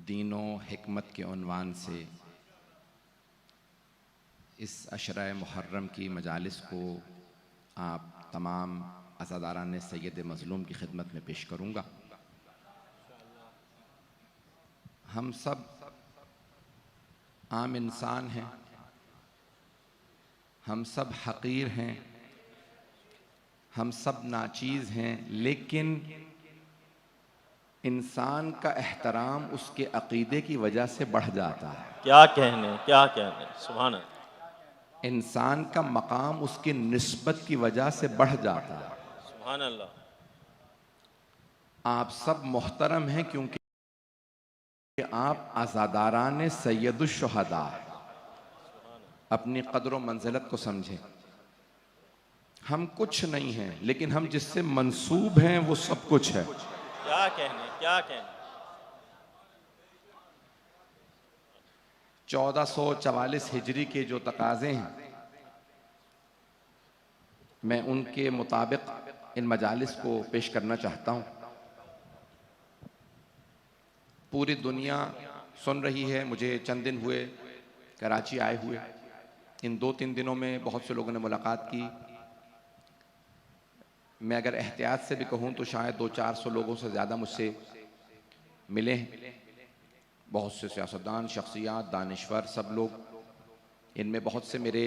दीनो हिकमत के उन्वान से इस अशरा मुहर्रम की मजालिस को आप तमाम अज़ादारान सैयद मज़लूम की खिदमत में पेश करूँगा। हम सब आम इंसान हैं, हम सब हक़ीर हैं, हम सब नाचीज़ हैं, लेकिन इंसान का एहतराम उसके अक़ीदे की वजह से बढ़ जाता है। क्या कहने सुभान अल्लाह। इंसान का मकाम उसकी निस्बत की वजह से बढ़ जाता है। सुभान अल्लाह। आप सब मोहतरम हैं क्योंकि आप आज़ादारान सैयदुश्शुहदा हैं। अपनी कदर व मंजिलत को समझें। हम कुछ नहीं हैं, लेकिन हम जिससे मंसूब हैं वो सब कुछ है। क्या कहने 1444 हिजरी के जो तकाज़े हैं, मैं उनके मुताबिक इन मजालिस को पेश करना चाहता हूँ। पूरी दुनिया सुन रही है। मुझे चंद दिन हुए कराची आए हुए। इन 2-3 दिनों में बहुत से लोगों ने मुलाकात की। मैं अगर एहतियात से भी कहूँ तो शायद 200-400 लोगों से ज़्यादा मुझसे मिले हैं। बहुत से सियासतदान, शख्सियात, दानिश्वर, सब लोग। इनमें बहुत से मेरे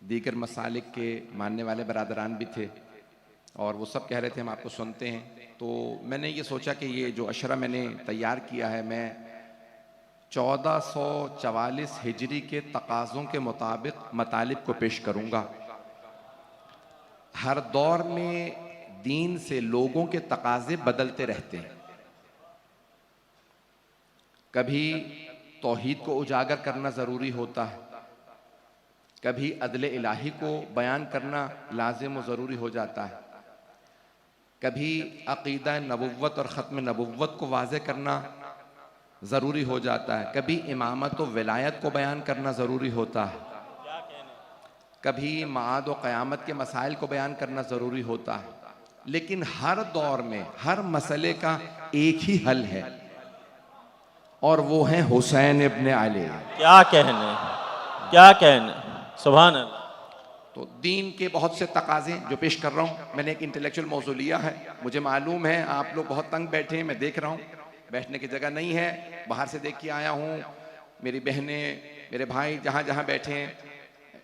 दीगर मसालिक के मानने वाले बरादरान भी थे और वो सब कह रहे थे हम आपको सुनते हैं। तो मैंने ये सोचा कि ये जो अशरा मैंने तैयार किया है, मैं 1444 हिजरी के तकाज़ों के मुताबिक मतालिब को पेश करूँगा। हर दौर में दीन से लोगों के तकाज़े बदलते रहते हैं। कभी तौहीद को उजागर करना ज़रूरी होता है, कभी अदल इलाही को बयान करना लाजिम व ज़रूरी हो जाता है, कभी अक़ीदा नबुव्वत और ख़त्म नबुव्वत को वाज़े करना ज़रूरी हो जाता है, कभी इमामत व विलायत को बयान करना ज़रूरी होता है, कभी माद व क़यामत के मसाइल को बयान करना ज़रूरी होता है। लेकिन हर दौर में हर मसले का एक ही हल है और वो है हुसैन इब्न अली। क्या कहने सुभान अल्लाह। तो दीन के बहुत से तकाज़े जो पेश कर रहा हूँ, मैंने एक इंटेलेक्चुअल मौज़ू लिया है। मुझे मालूम है आप लोग बहुत तंग बैठे हैं, मैं देख रहा हूँ, बैठने की जगह नहीं है। बाहर से देख के आया हूँ। मेरी बहनें, मेरे भाई जहाँ जहाँ बैठे हैं,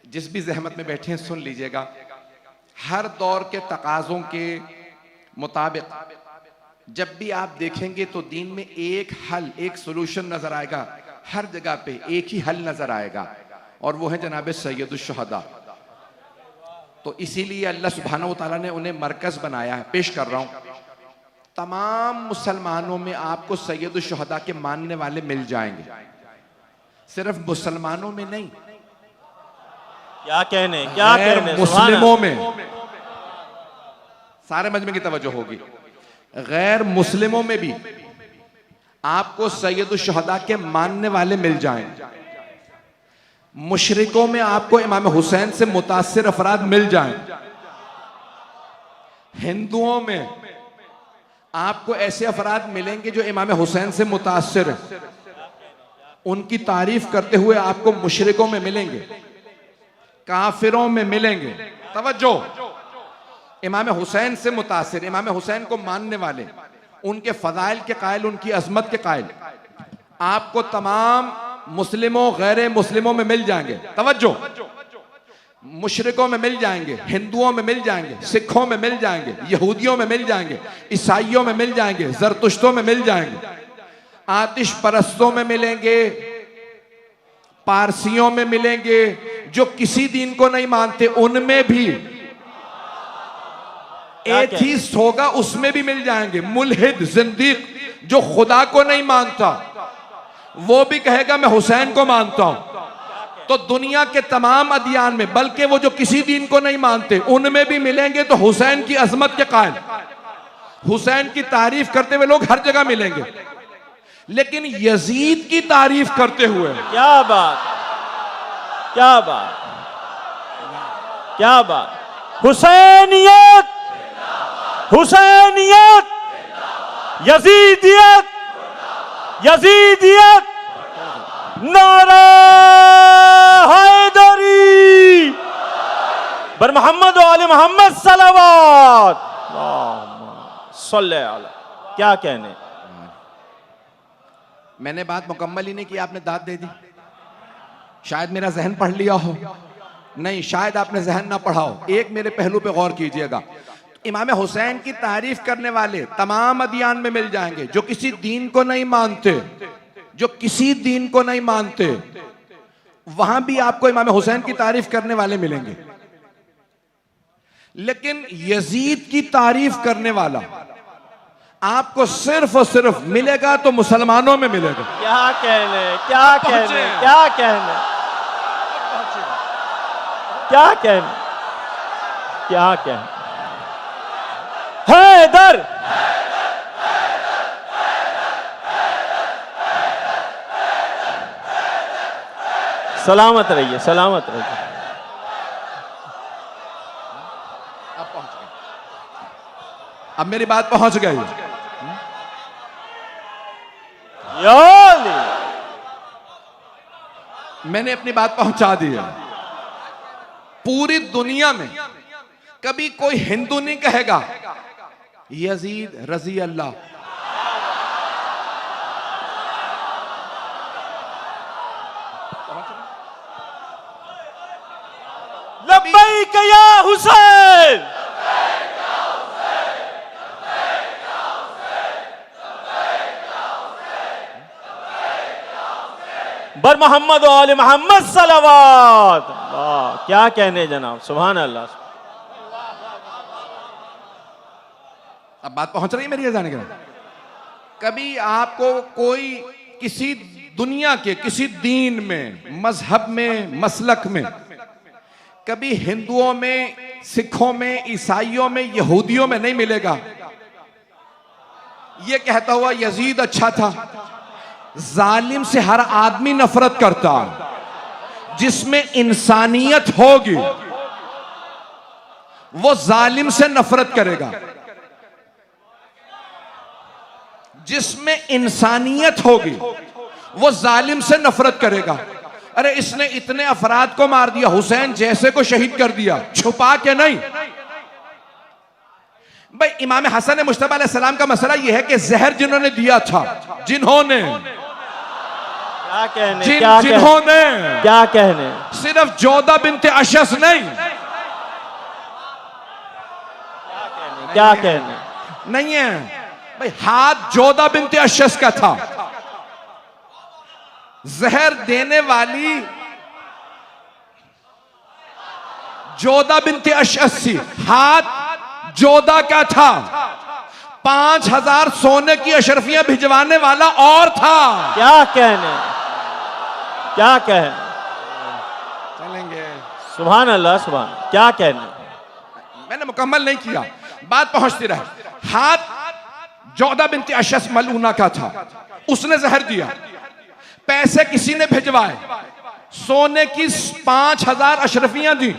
जिस भी जहमत में बैठे हैं, सुन लीजिएगा। हर दौर के तकाज़ों के मुताबिक जब भी आप देखेंगे तो दीन में एक हल, एक सोल्यूशन नजर आएगा। हर जगह पे एक ही हल नजर आएगा और वो है जनाब सैयदुश्शुहदा। तो इसीलिए अल्लाह सुब्हानहू व तआला ने उन्हें मरकज बनाया है। पेश कर रहा हूं। तमाम मुसलमानों में आपको सैयदुश्शुहदा के मानने वाले मिल जाएंगे, सिर्फ मुसलमानों में नहीं। क्या कहने मुस्लिमों में, सारे मजमे की तवज्जो होगी। गैर मुस्लिमों में भी आपको सैयदुश्शुहदा के मानने वाले मिल जाएंगे। मुशरिकों में आपको इमाम हुसैन से मुतासिर अफराद मिल जाएंगे। हिंदुओं में आपको ऐसे अफराद मिलेंगे जो इमाम हुसैन से मुतासिर हैं। उनकी तारीफ करते हुए आपको मुशरिकों में मिलेंगे, काफिरों में मिलेंगे। तवज्जो, इमाम हुसैन से मुतासिर, इमाम हुसैन को मानने वाले, उनके फजाइल के कायल, उनकी अजमत के कायल आपको तमाम मुस्लिमों गैर मुस्लिमों में मिल जाएंगे। तवज्जो, मुशरिकों में मिल जाएंगे, हिंदुओं में मिल जाएंगे, सिखों में मिल जाएंगे, यहूदियों में मिल जाएंगे, ईसाइयों में मिल जाएंगे, जरतुश्तों में मिल जाएंगे, आतिश परस्तों में मिलेंगे, पारसियों में मिलेंगे, जो किसी दीन को नहीं मानते उनमें भी। एथीस्ट होगा उसमें भी मिल जाएंगे। मुल्हिद, जिंदीक जो खुदा को नहीं मानता वो भी कहेगा मैं हुसैन को मानता हूं। तो दुनिया के तमाम अदियान में, बल्कि वो जो किसी दीन को नहीं मानते उनमें भी मिलेंगे। तो हुसैन की अजमत के कायल, हुसैन की तारीफ करते हुए लोग हर जगह मिलेंगे। लेकिन यजीद की तारीफ करते हुए, क्या बात, हुसैनियत, यजीदियत, यजीदियत, नारा हैदरी, बर मोहम्मद व आले मोहम्मद सलावत, सल्ले अला। क्या कहने? मैंने बात मुकम्मल ही नहीं की, आपने दाद दे दी। शायद मेरा जहन पढ़ लिया हो, नहीं शायद आपने जहन ना पढ़ा हो। एक मेरे पहलू पे गौर कीजिएगा। इमाम हुसैन की तारीफ करने वाले तमाम अदियान में मिल जाएंगे। जो किसी दीन को नहीं मानते, जो किसी दीन को नहीं मानते, वहां भी आपको इमाम हुसैन की तारीफ करने वाले मिलेंगे। लेकिन यजीद की तारीफ करने वाला आपको सिर्फ और सिर्फ मिलेगा तो मुसलमानों में मिलेगा। क्या कहने, क्या कहने, क्या कहने, क्या कहने, क्या कहने? हैदर, सलामत रहिए, सलामत रहिए। अब पहुंच गए, अब मेरी बात पहुंच गई। मैंने अपनी बात पहुंचा दी है। पूरी दुनिया में कभी कोई हिंदू नहीं कहेगा यजीद रजी अल्लाह। लब्बैक या हुसैन, बर मोहम्मद व आले मोहम्मद सलावत। क्या कहने जनाब, सुभान अल्लाह। अब बात पहुंच रही है मेरी जाने के। कभी आपको कोई किसी दुनिया के किसी दीन में, मजहब में, मसलक में, कभी हिंदुओं में, सिखों में, ईसाइयों में, यहूदियों में नहीं मिलेगा ये कहता हुआ यजीद अच्छा था। जालिम से हर आदमी नफरत करता। जिसमें इंसानियत होगी वो जालिम से नफरत करेगा। जिसमें इंसानियत होगी वो जालिम से नफरत करेगा। अरे इसने इतने अफराद को मार दिया, हुसैन जैसे को शहीद कर दिया, छुपा के नहीं। भाई इमाम हसन मुश्तबा अलैहिस्सलाम का मसला यह है कि जहर जिन्होंने दिया था, जिन्होंने क्या कहने, जिन्होंने क्या कहने, सिर्फ जोधा बिनते अशस नहीं, क्या कहने नहीं है भाई, हाथ जोधा बिनते अशस का था। जहर देने वाली जोधा बिनते अशस थी, हाथ जोधा का था। 5000 सोने की अशरफियां भिजवाने वाला और था। क्या कहने, क्या कहने? चलेंगे, सुभान अल्लाह, सुभान। क्या कहने? मैंने मुकम्मल नहीं किया, बात पहुंचती रहे। हाथ जोधा बिनते अशस मलूना का था, उसने जहर दिया। पैसे किसी ने भिजवाए, सोने की 5000 अशरफियां दी,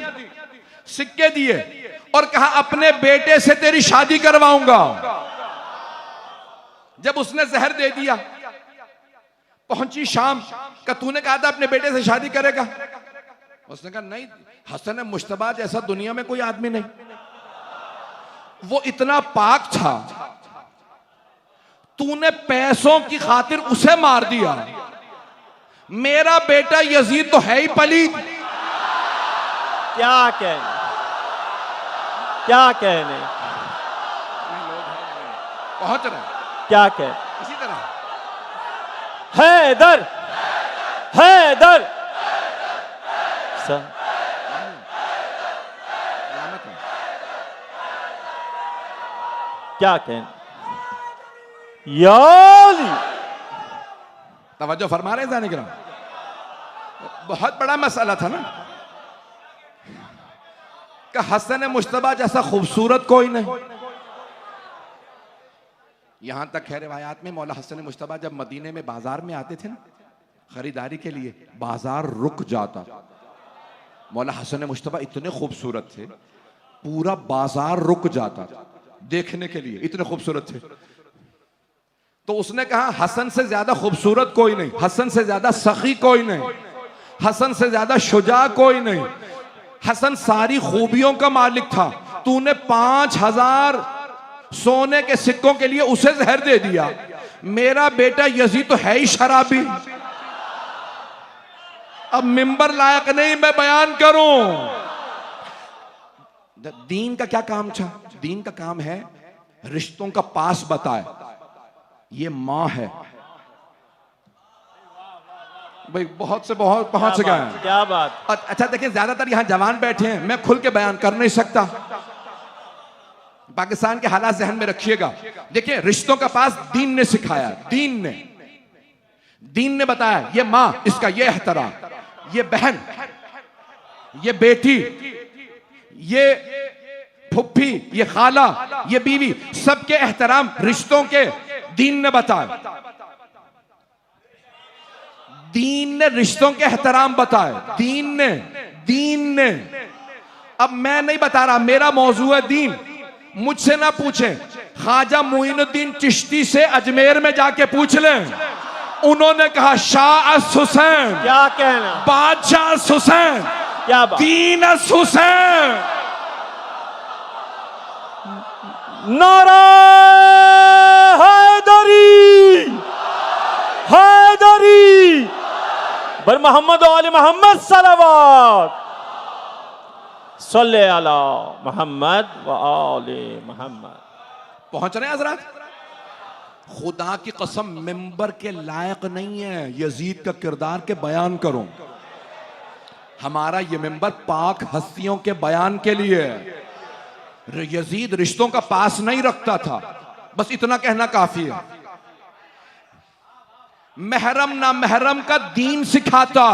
सिक्के दिए और कहा अपने बेटे से तेरी शादी करवाऊंगा। जब उसने जहर दे दिया, पहुंची शाम का, तूने कहा था अपने बेटे से शादी करेगा। उसने कहा नहीं, हसन मुश्तबा जैसा दुनिया में कोई आदमी नहीं, वो इतना पाक था, तूने पैसों की खातिर उसे मार दिया। मेरा बेटा यजीद तो है ही पलीद। क्या कहने, क्या कहने? पहुंच रहे, क्या कहने? इसी तरह हैदर, हैदर, क्या कहने? याली तवज्जो फरमा रहे जाने के नाम, बहुत बड़ा मसला था ना कि हसन मुश्तबा जैसा खूबसूरत कोई नहीं। यहां तक है रिवायात में, मौला हसन मुश्तबा जब मदीने में बाजार में आते थे ना खरीदारी के लिए, बाजार रुक जाता। मौला हसन मुश्तबा इतने खूबसूरत थे, पूरा बाजार रुक जाता देखने के लिए, इतने खूबसूरत थे। तो उसने कहा हसन से ज्यादा खूबसूरत कोई नहीं, हसन से ज्यादा सखी कोई नहीं, हसन से ज्यादा शुजा कोई नहीं, हसन सारी खूबियों का मालिक था। तूने 5000 सोने के सिक्कों के लिए उसे जहर दे दिया। मेरा बेटा यजीद तो है ही शराबी। अब मिंबर लायक नहीं मैं बयान करूं। दीन का क्या काम था? दीन का काम है रिश्तों का पास बताए। ये मां है भाई, बहुत से बहुत पहुंच गए हैं। क्या बात। अच्छा देखिए, ज्यादातर यहां जवान बैठे हैं, मैं खुल के बयान कर नहीं सकता। पाकिस्तान के हालात ज़हन में रखिएगा। देखिए, रिश्तों का पास दीन ने सिखाया। दीन ने बताया ये मां, इसका ये एहतराम, ये बहन, ये बेटी, ये फुफ्फी, ये खाला, ये बीवी, सबके एहतराम रिश्तों के दीन ने बताया। दीन ने रिश्तों के एहतराम बताए। दीन ने। अब मैं नहीं बता रहा, मेरा मौजू है दीन। मुझसे ना पूछें, ख्वाजा मुइनुद्दीन चिश्ती से अजमेर में जाके पूछ लें। उन्होंने कहा शाह हुसैन, क्या कहना, बादशाह हुसैन, क्या बात, दीन हुसैन। नारा हैदरी, हैदरी बर मोहम्मद वाले मोहम्मद सलावत सल्ले अला मोहम्मद व आले मोहम्मद। पहुंच रहे हैं हजरत? खुदा की कसम मिंबर के लायक नहीं है यजीद का किरदार के बयान करूं। हमारा ये मिंबर पाक हस्तियों के बयान के लिए है। यजीद रिश्तों का पास नहीं रखता था, बस इतना कहना काफी है। महरम ना महरम का दीन सिखाता।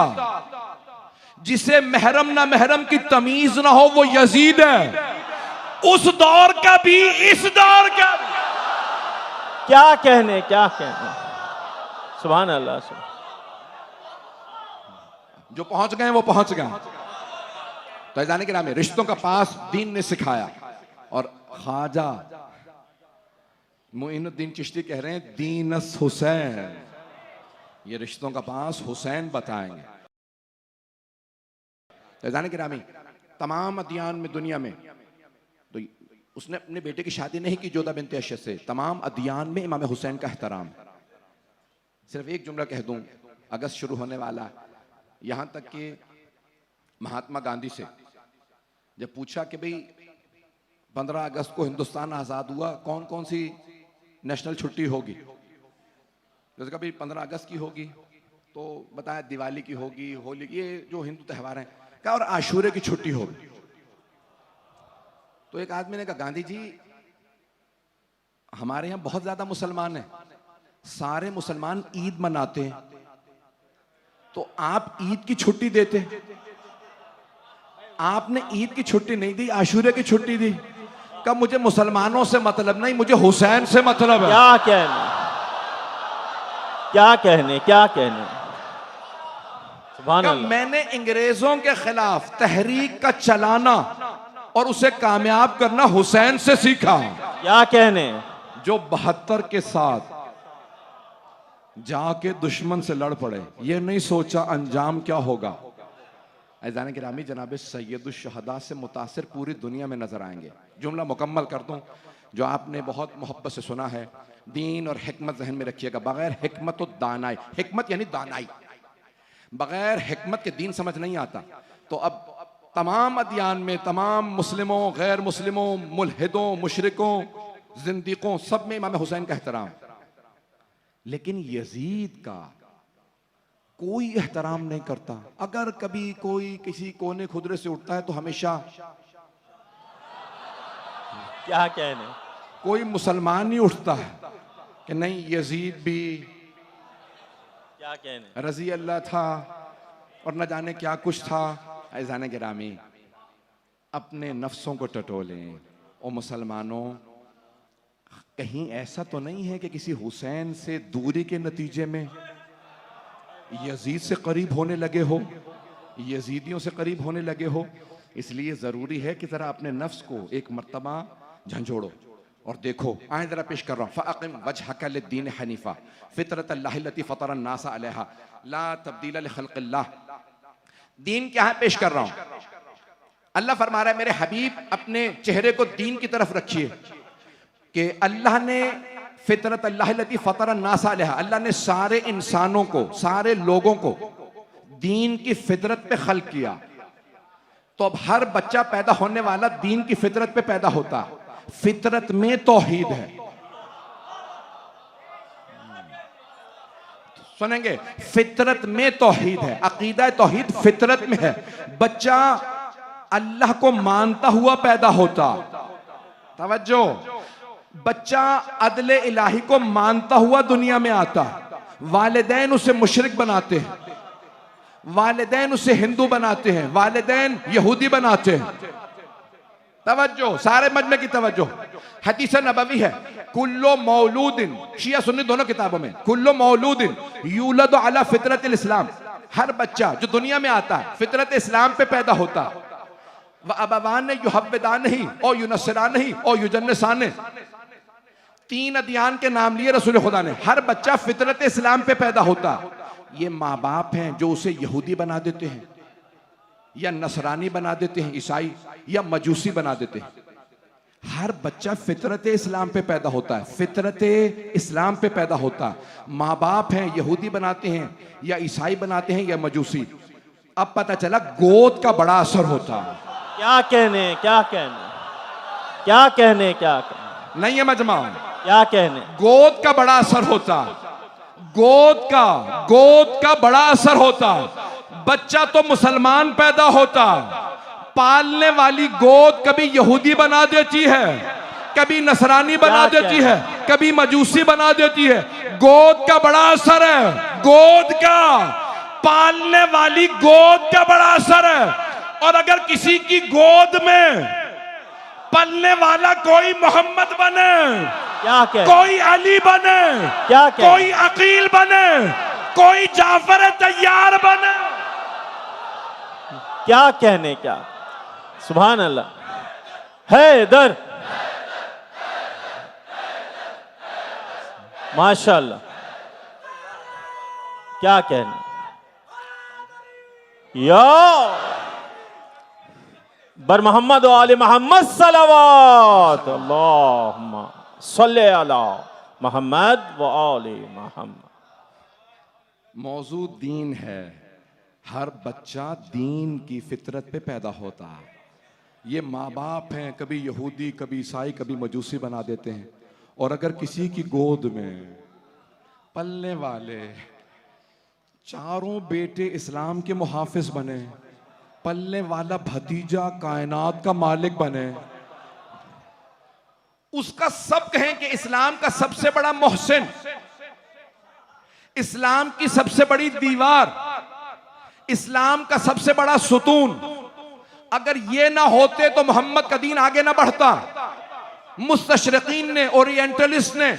जिसे महरम ना महरम की तमीज ना हो वो यजीद है। उस दौर का भी, इस दौर का भी। क्या कहने, क्या कहने। सुभान अल्लाह। जो पहुंच गए वो पहुंच गए। तो जाने के नाम है रिश्तों का पास दीन ने सिखाया। और ख्वाजा मुइनुद्दीन चिश्ती कह रहे हैं दीनस हुसैन, ये रिश्तों का पास हुसैन बताएंगे। तो जाने के नामी तमाम अदियान में दुनिया में, तो उसने अपने बेटे की शादी नहीं की जोधा बिनते अशद से। तमाम अदियान में इमाम हुसैन का एहतराम है। सिर्फ एक जुमला कह दूं, अगस्त शुरू होने वाला, यहां तक कि महात्मा गांधी से जब पूछा कि भाई 15 अगस्त को हिंदुस्तान आजाद हुआ, कौन कौन सी नेशनल छुट्टी होगी? जैसे कभी 15 अगस्त की होगी, तो बताया दिवाली की होगी, होली, ये जो हिंदू त्यौहार हैं। क्या और आशूरे की छुट्टी होगी? तो एक आदमी ने कहा गांधी जी हमारे यहां बहुत ज्यादा मुसलमान हैं, सारे मुसलमान ईद मनाते हैं, तो आप ईद की छुट्टी देते। आपने ईद की छुट्टी नहीं दी, आशूरे की छुट्टी दी। कब मुझे मुसलमानों से मतलब नहीं, मुझे हुसैन से मतलब है। क्या कहने, क्या कहने, क्या कहने। सुभान अल्लाह। मैंने अंग्रेजों के खिलाफ तहरीक का चलाना और उसे कामयाब करना हुसैन से सीखा। क्या कहने। जो 72 के साथ जाके दुश्मन से लड़ पड़े, ये नहीं सोचा अंजाम क्या होगा। ऐज़ान गिरामी जनाब सैयदुल शुहदा से मुतासिर पूरी दुनिया में नजर आएंगे। जुमला मुकम्मल कर दूं जो आपने बहुत मोहब्बत से सुना है। दीन और हिकमत जहन में रखिएगा। बगैर हिकमत और दानाई, हिकमत यानी दानाई, बगैर हिकमत के दीन समझ नहीं आता। तो अब तमाम अदियान में, तमाम मुस्लिमों, गैर मुस्लिमों, मुल्हिदों, मुशरिकों, जिंदीकों, सब में इमाम हुसैन का एहतराम। लेकिन यजीद का कोई एहतराम नहीं करता। अगर कभी कोई किसी कोने खुदरे से उठता है तो हमेशा क्या कहने, कोई मुसलमान ही उठता है कि नहीं यजीद भी क्या कहने, रजी अल्लाह था और न जाने क्या कुछ था। ऐज़ान गिरामी अपने नफ्सों को टटोलें। और मुसलमानों, कहीं ऐसा तो नहीं है कि किसी हुसैन से दूरी के नतीजे में यजीद से करीब होने लगे हो, यजीदियों से करीब होने लगे हो। इसलिए ज़रूरी है कि ज़रा अपने नफ्स को एक मर्तबा झंझोड़ो। और देखो आए जरा पेश कर रहा हूँ, फ़अक़िम वजहक लिद्दीन हनीफ़ा फ़ितरतल्लाहि लती फ़तरन्नास अलैहा ला तब्दील लिख़ल्क़िल्लाह। दीन क्या है पेश कर रहा हूँ। अल्लाह फरमा रहा है मेरे हबीब अपने चेहरे को दीन की तरफ रखिए कि अल्लाह ने फ़ितरतल्लाहि लती फ़तरन्नास अलैहा, अल्लाह ने सारे इंसानों को, सारे लोगों को दीन की फितरत पे खल्क किया। तो अब हर बच्चा पैदा होने वाला दीन की फितरत पे पैदा होता है। फितरत में तौहीद है, सुनेंगे, फितरत में तौहीद है, अकीदा तौहीद फितरत में है। बच्चा अल्लाह को मानता हुआ पैदा होता, तवज्जो, बच्चा अदले इलाही को मानता हुआ दुनिया में आता। वालिदैन उसे मुशरिक बनाते हैं, वालिदैन उसे हिंदू बनाते हैं, वालिदैन यहूदी बनाते हैं। तवज्जो, सारे मजमे की तवज्जो। हदीस नबवी है, कुल्लो मौलूदिन, शिया सुन्नी दोनों किताबों में, कुल्लो मौलूदिन यूलद अला फितरत इस्लाम, हर बच्चा जो दुनिया में आता है फितरत इस्लाम पे पैदा होता। व अबवान युहव्विदान ही और युनस्सिरान ही और युजन्निसान, तीन अदियान के नाम लिए रसूल खुदा ने। हर बच्चा फितरत इस्लाम पे पैदा होता। ये माँ बाप हैं जो उसे यहूदी बना देते हैं या नसरानी बना देते हैं, ईसाई या मजूसी बना देते हैं। हर बच्चा फितरत इस्लाम पे पैदा होता है, फितरत इस्लाम पे पैदा होता है। माँ बाप हैं यहूदी बनाते हैं या ईसाई बनाते हैं या मजूसी। अब पता चला गोद का बड़ा असर होता है। क्या कहने, क्या कहने, क्या कहने, क्या कहने, नहीं है मजमा, क्या कहने, गोद का बड़ा असर होता है, गोद का बड़ा असर होता है। बच्चा तो मुसलमान पैदा होता, पालने वाली गोद कभी यहूदी बना देती है, कभी नसरानी बना देती है, कभी मजूसी बना देती है। गोद का बड़ा असर है, गोद का, पालने वाली गोद का बड़ा असर है। और अगर किसी की गोद में पलने वाला कोई मोहम्मद बने, क्या कहने, कोई अली बने, क्या कहने, कोई अकील बने, कोई जाफर तैयार बने, क्या कहने, क्या, सुभान अल्लाह। है इधर, माशाअल्लाह, क्या कहने, या बर मोहम्मद व आले मोहम्मद सलावत अल्लाहुम्मा सल्ले अला मोहम्मद व आले मोहम्मद। मौजू दीन है, हर बच्चा दीन की फितरत पे पैदा होता है। ये माँ बाप हैं, कभी यहूदी, कभी ईसाई, कभी मजूसी बना देते हैं। और अगर किसी की गोद में पलने वाले चारों बेटे इस्लाम के मुहाफिज बने, पलने वाला भतीजा कायनात का मालिक बने, उसका सब कहें कि इस्लाम का सबसे बड़ा मोहसिन, इस्लाम की सबसे बड़ी दीवार, इस्लाम का सबसे बड़ा सुतून, अगर ये ना होते तो मोहम्मद का दीन आगे ना बढ़ता। मुस्तशरिकीन ने, ओरिएंटलिस्ट ने,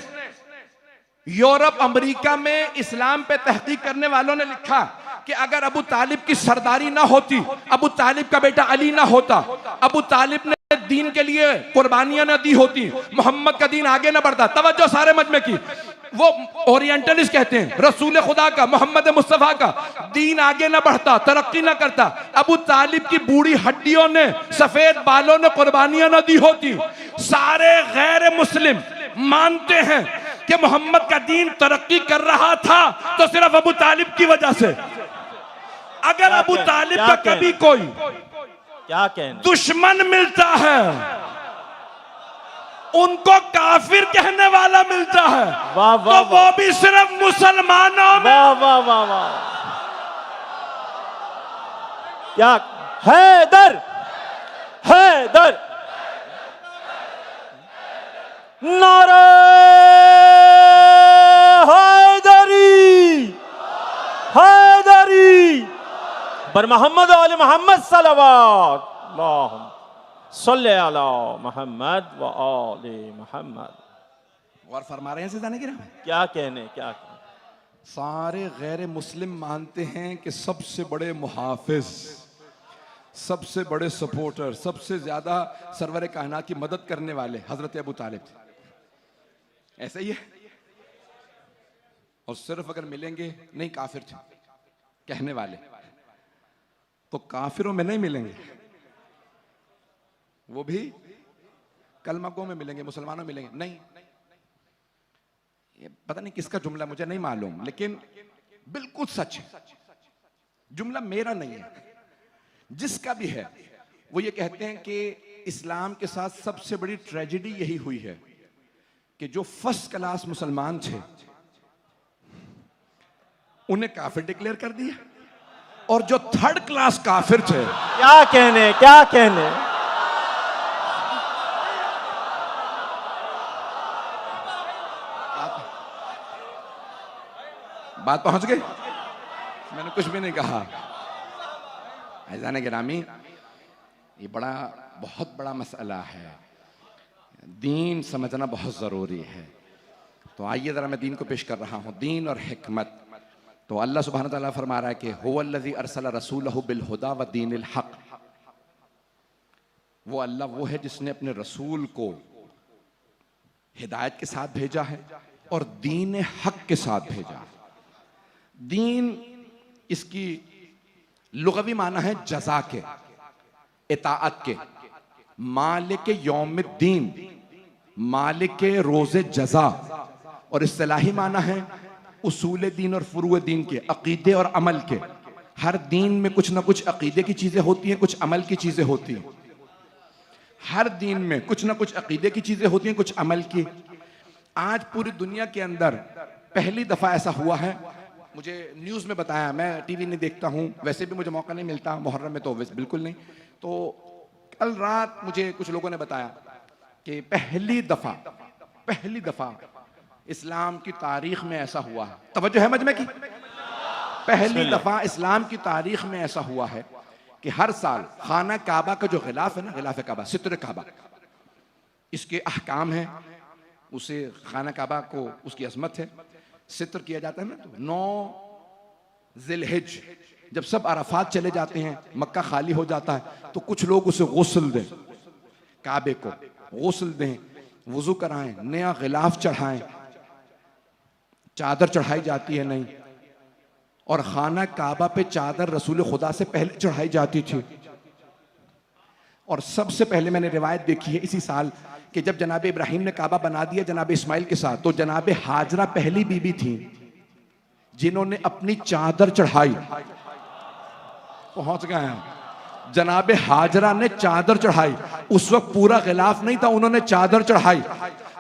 यूरोप अमेरिका में इस्लाम पे तहकीक करने वालों ने लिखा कि अगर अबू तालिब की सरदारी ना होती, अबू तालिब का बेटा अली ना होता, अबू तालिब ने दीन के लिए कुर्बानियां ना दी होती, मोहम्मद का दीन आगे ना बढ़ता। तवज्जो सारे मजमे की। वो ओरिएंटलिस्ट कहते हैं रसूल खुदा का, मोहम्मद मुस्तफा का दीन आगे ना बढ़ता, तरक्की ना करता, अबू तालिब की बूढ़ी हड्डियों ने, सफेद बालों ने कुर्बानियां ना दी होती। सारे गैर मुस्लिम मानते हैं कि मोहम्मद का दीन तरक्की कर रहा था तो सिर्फ अबू तालिब की वजह से। अगर अबू तालिब का कभी कोई क्या कहने, दुश्मन मिलता है, उनको काफिर कहने वाला मिलता है, वाह वाह, तो वो भी सिर्फ मुसलमानों में। वाह वाह वाह वाह, क्या है इधर, है इधर, नारे हैदरी, हैदरी पर मोहम्मद आले मोहम्मद सल्लल्लाहु अल्लाहुम्मा सल्ले अला मोहम्मद व आले मोहम्मद। और फरमा रहे हैं से जाने की ना, क्या कहने, क्या कहने, सारे गैर मुस्लिम मानते हैं कि सबसे बड़े मुहाफिज, सबसे बड़े सपोर्टर, सबसे ज्यादा सरवर कायनात की मदद करने वाले हजरत अबू तालिब थे। ऐसा ही है। और सिर्फ अगर मिलेंगे, नहीं काफिर थे कहने वाले, तो काफिरों में नहीं मिलेंगे, वो भी कलमा गो में मिलेंगे, मुसलमानों में मिलेंगे नहीं। ये पता नहीं किसका जुमला, मुझे नहीं मालूम, लेकिन बिल्कुल सच है। जुमला मेरा नहीं है, जिसका भी है। वो ये कहते हैं कि इस्लाम के साथ सबसे बड़ी ट्रेजेडी यही हुई है कि जो फर्स्ट क्लास मुसलमान थे उन्हें काफिर डिक्लेयर कर दिया, और जो थर्ड क्लास काफिर थे, क्या कहने, क्या कहने। बात पहुंच गई, मैंने कुछ भी नहीं कहा। ऐज़ान गिरामी, ये बहुत बड़ा मसला है, दीन समझना बहुत जरूरी है। तो आइए जरा मैं दीन को पेश कर रहा हूं, दीन और हिकमत। तो अल्लाह सुब्हानहू तआला फरमा रहा है कि हुवल्लज़ी अरसला रसूलहु बिल हुदा व दीनिल हक। वो अल्लाह वो है जिसने अपने रसूल को हिदायत के साथ भेजा है और दीन हक के साथ भेजा है। दीन, इसकी लुग़वी माना है जज़ा के, इताअत के, मालिक यौमिद्दीन, मालिक रोज़े जज़ा। और इस्तिलाही माना है उसूल दीन और फुरूए दीन के, अकीदे और अमल के। हर दीन में कुछ ना कुछ अकीदे की चीजें होती हैं, कुछ अमल की चीजें होती हैं। हर दीन में कुछ ना कुछ अकीदे की चीजें होती हैं, कुछ अमल की। आज पूरी दुनिया के अंदर पहली दफा ऐसा हुआ है, मुझे न्यूज में बताया, मैं टीवी नहीं देखता हूं, वैसे भी मुझे मौका नहीं मिलता, मुहर्रम में तो बिल्कुल नहीं। तो कल रात मुझे कुछ लोगों ने बताया कि पहली दफा इस्लाम की तारीख में ऐसा हुआ है। तवज्जो है मजमे की? पहली दफा इस्लाम की तारीख में ऐसा हुआ है कि हर साल खाना काबा का जो गिलाफ है ना, गिलाफ काबा, सित्र काबा, इसके अहकाम है, उसे खाना काबा को उसकी अजमत है, सित्र किया जाता है ना। तो 9 ज़िलहिज जब सब अराफात चले जाते हैं, मक्का खाली हो जाता है, तो कुछ लोग उसे गुस्ल दें, काबे को गुस्ल दें, वुजू कराएं, नया गिलाफ चढ़ाएं, चादर चढ़ाई जाती है नहीं। और खाना काबा पे चादर रसूल खुदा से पहले चढ़ाई जाती थी। और सबसे पहले मैंने रिवायत देखी है इसी साल कि जब जनाब इब्राहिम ने काबा बना दिया जनाब इस्माइल के साथ, तो जनाब हाजरा पहली बीबी थी जिन्होंने अपनी चादर चढ़ाई। पहुंच गए हैं, जनाब हाजरा ने चादर चढ़ाई। उस वक्त पूरा गिलाफ नहीं था, उन्होंने चादर चढ़ाई।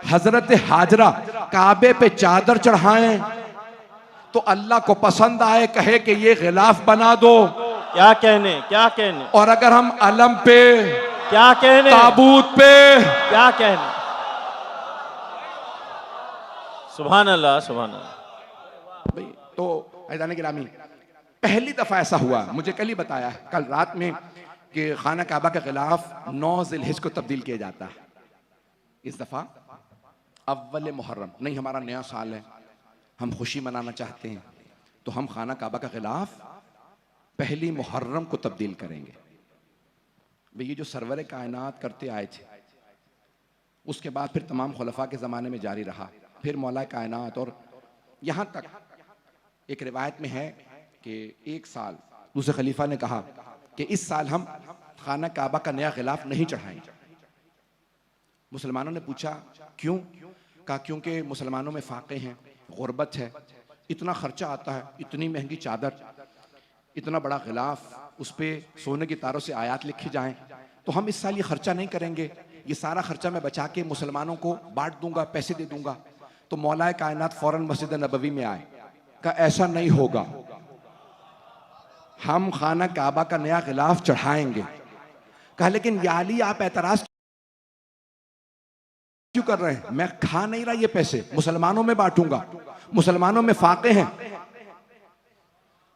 हजरत हाजरा काबे पे चादर चढ़ाएं तो अल्लाह को पसंद आए, कहे कि ये गिलाफ बना दो। क्या कहने, क्या कहने। और अगर हम अलम पे, क्या कहने, ताबूत पे, क्या कहने। सुभान अल्लाह, सुभान अल्लाह। भाई तो ऐज़ान गिरामी, पहली दफा ऐसा हुआ, मुझे कल ही बताया कल रात में, कि खाना काबा का गिलाफ 9 ज़िलहिज को तब्दील किया जाता है। इस दफा अव्वल मुहर्रम, नहीं हमारा नया साल है, हम खुशी मनाना चाहते हैं, तो हम खाना काबा का गिलाफ पहली मुहर्रम को तब्दील करेंगे। भाई ये जो सरवर कायनात करते आए थे, उसके बाद फिर तमाम खुलफा के ज़माने में जारी रहा, फिर मौला कायनात, और यहाँ तक एक रिवायत में है कि एक साल दूसरे खलीफा ने कहा कि इस साल हम खाना काबा का नया गिलाफ नहीं चढ़ाएंगे। मुसलमानों ने पूछा क्यों? कहा क्योंकि मुसलमानों में फाके हैं, गुर्बत है, इतना खर्चा आता है, इतनी महंगी चादर, इतना बड़ा गिलाफ, उस पर सोने की तारों से आयात लिखी जाएं, तो हम इस साल ये खर्चा नहीं करेंगे, ये सारा खर्चा मैं बचा के मुसलमानों को बांट दूंगा, पैसे दे दूंगा। तो मौलाए कायनात फौरन मस्जिद नबवी में आए, कहा ऐसा नहीं होगा, हम खाना काबा का नया गिलाफ चढ़ाएंगे। कहा लेकिन या अली आप एतराज क्यों कर रहे हैं? मैं खा नहीं रहा ये पैसे, मुसलमानों में बांटूंगा, मुसलमानों में फाके हैं।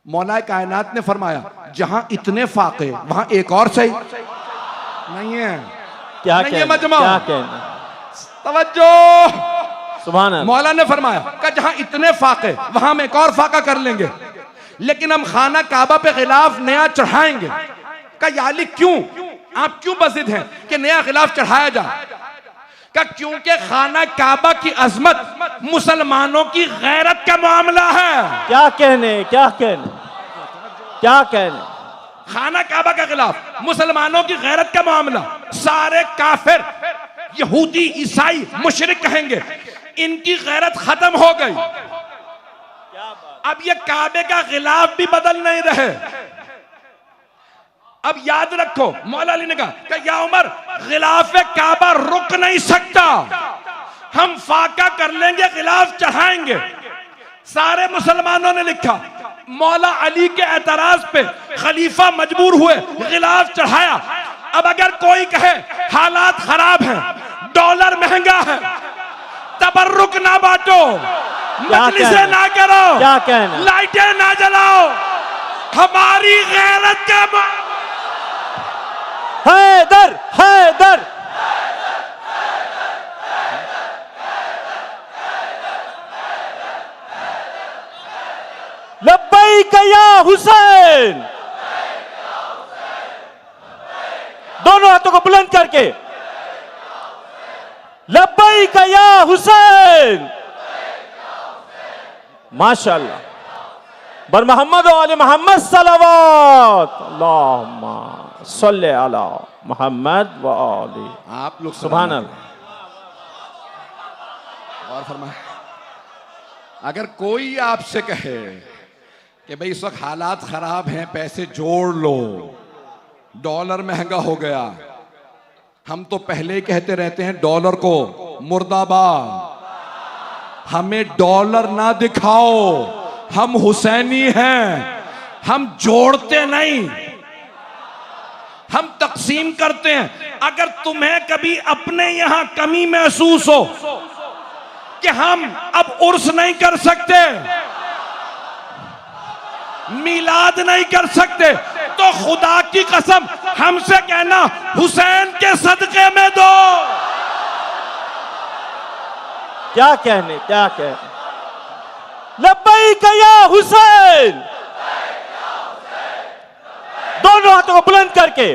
मौलाए कायनात ने फरमाया जहां इतने फाके वहां एक और सही नहीं है। क्या नहीं है मजमा, क्या कहने। तवज्जो, सुभान अल्लाह। मौला ने फरमाया कि जहां इतने फाके वहां हम एक और फाका कर लेंगे, लेकिन हम खाना काबा पे गिलाफ नया चढ़ाएंगे। का या अली क्यों, आप क्यों बज़िद हैं कि नया गिलाफ चढ़ाया जाए? का क्योंकि खाना काबा की अजमत मुसलमानों की गैरत का मामला है। क्या कहने, क्या कहने, क्या कहने। खाना काबा के खिलाफ मुसलमानों की गैरत का मामला। सारे काफिर यहूदी ईसाई मुशरिक कहेंगे इनकी गैरत खत्म हो गई। अब ये काबे का खिलाफ भी बदल नहीं रहे। अब याद रखो मौला अली ने कहा कि या उमर खिलाफ काबा रुक नहीं सकता, हम फाका कर लेंगे, खिलाफ चढ़ाएंगे। सारे मुसलमानों ने लिखा। मौला अली के एतराज पे खलीफा मजबूर हुए, खिलाफ चढ़ाया। अब अगर कोई कहे हालात खराब हैं, डॉलर महंगा है, तबर्रुक ना बांटो, मजलिसें ना करो, क्या कहना, लाइटें ना जलाओ, हमारी गैरत का हैदर, हैदर, लब्बैक या हुसैन। दोनों हाथों को बुलंद करके लब्बैक या हुसैन। माशाअल्लाह। बर मोहम्मद व आले मोहम्मद सलावत। अल्लाहुम्मा सल्ले अला मोहम्मद व आले। आप लोग सुभान अल्लाह। और फरमाए, अगर कोई आपसे कहे कि भाई इस वक्त हालात खराब हैं, पैसे जोड़ लो, डॉलर महंगा हो गया, हम तो पहले ही कहते रहते हैं डॉलर को मुर्दाबाद, हमें डॉलर ना दिखाओ, हम हुसैनी हैं, हम जोड़ते नहीं, हम तकसीम करते हैं। अगर तुम्हें कभी अपने यहां कमी महसूस हो कि हम अब उर्स नहीं कर सकते, मिलाद नहीं कर सकते, तो खुदा की कसम हमसे कहना हुसैन के सदके में दो। क्या कहने, क्या कहने। लब्बैक या हुसैन। दोनों हाथों को बुलंद करके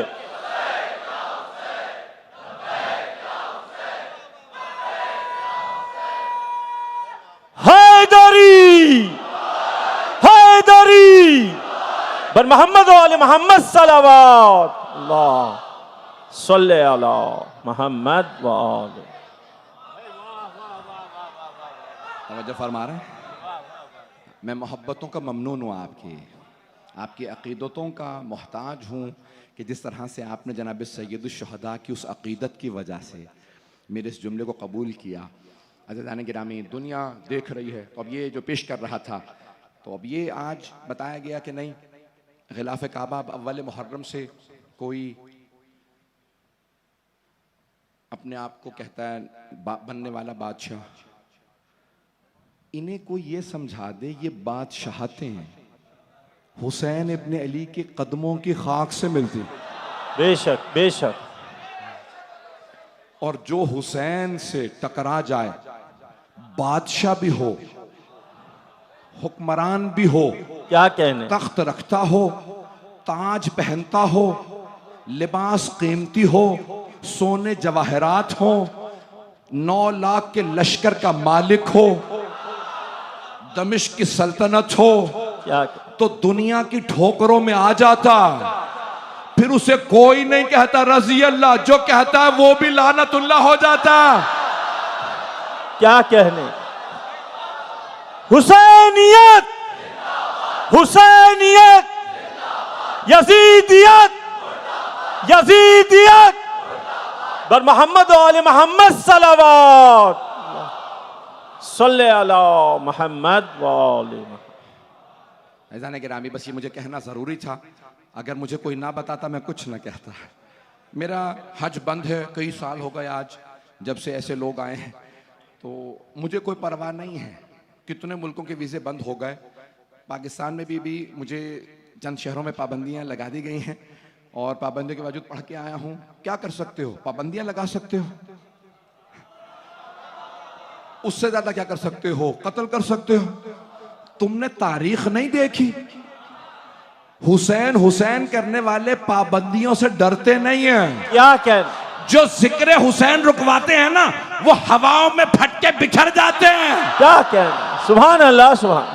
हैदरी, हैदरी। बर मोहम्मद व आले मोहम्मद सलावत। अल्लाह सल्ले अला मोहम्मद व आले। तवज्जो फरमा रहे हैं। मैं मोहब्बतों का ममनून हूँ, आपकी अकीदतों का मोहताज हूँ कि जिस तरह से आपने जनाब सैयदुश्शुहदा की उस अकीदत की वजह से मेरे इस जुमले को कबूल किया। अज़ीज़ान गिरामी, दुनिया देख रही है। तो अब ये जो पेश कर रहा था, तो अब ये आज बताया गया कि नहीं, ख़िलाफ़ काबा अव्वल मुहर्रम से कोई अपने आप को कहता है बनने वाला बादशाह, इन्हें कोई ये समझा दे ये बादशाहतें हुसैन इब्ने अली के कदमों की खाक से मिलती। बेशक, बेशक। और जो हुसैन से टकरा जाए, बादशाह भी हो, हुक्मरान भी हो, क्या कहने, तख्त रखता हो, ताज पहनता हो, लिबास कीमती हो, सोने जवाहरात हो, 9 लाख के लश्कर का मालिक हो, दमिश्क की सल्तनत हो, क्या तो दुनिया की ठोकरों में आ जाता, फिर उसे कोई नहीं कहता रजी अल्लाह, जो कहता है वो भी लानतुल्लाह हो जाता। क्या कहने। हुसैनियत, हुसैनियत, यजीदियत, यजीदियत। बर मोहम्मद व आले मोहम्मद सलावत। सल्ले अला मोहम्मद व आले मोहम्मद। ऐज़ान गिरामी, बस ये मुझे कहना ज़रूरी था। अगर मुझे कोई ना बताता मैं कुछ ना कहता। मेरा हज बंद है, कई साल हो गए आज जब से ऐसे लोग आए हैं, तो मुझे कोई परवाह नहीं है। कितने मुल्कों के वीज़े बंद हो गए, पाकिस्तान में भी मुझे चंद शहरों में पाबंदियां लगा दी गई हैं, और पाबंदियों के बावजूद पढ़ के आया हूँ। क्या कर सकते हो, पाबंदियां लगा सकते हो, उससे ज़्यादा क्या कर सकते हो, कत्ल कर सकते हो। तुमने तारीख नहीं देखी, हुसैन हुसैन करने वाले पाबंदियों से डरते नहीं हैं। क्या कहने। जो जिक्र हुसैन रुकवाते हैं ना, वो हवाओं में फट के बिखर जाते हैं। क्या कहना, सुभान अल्लाह, सुभान।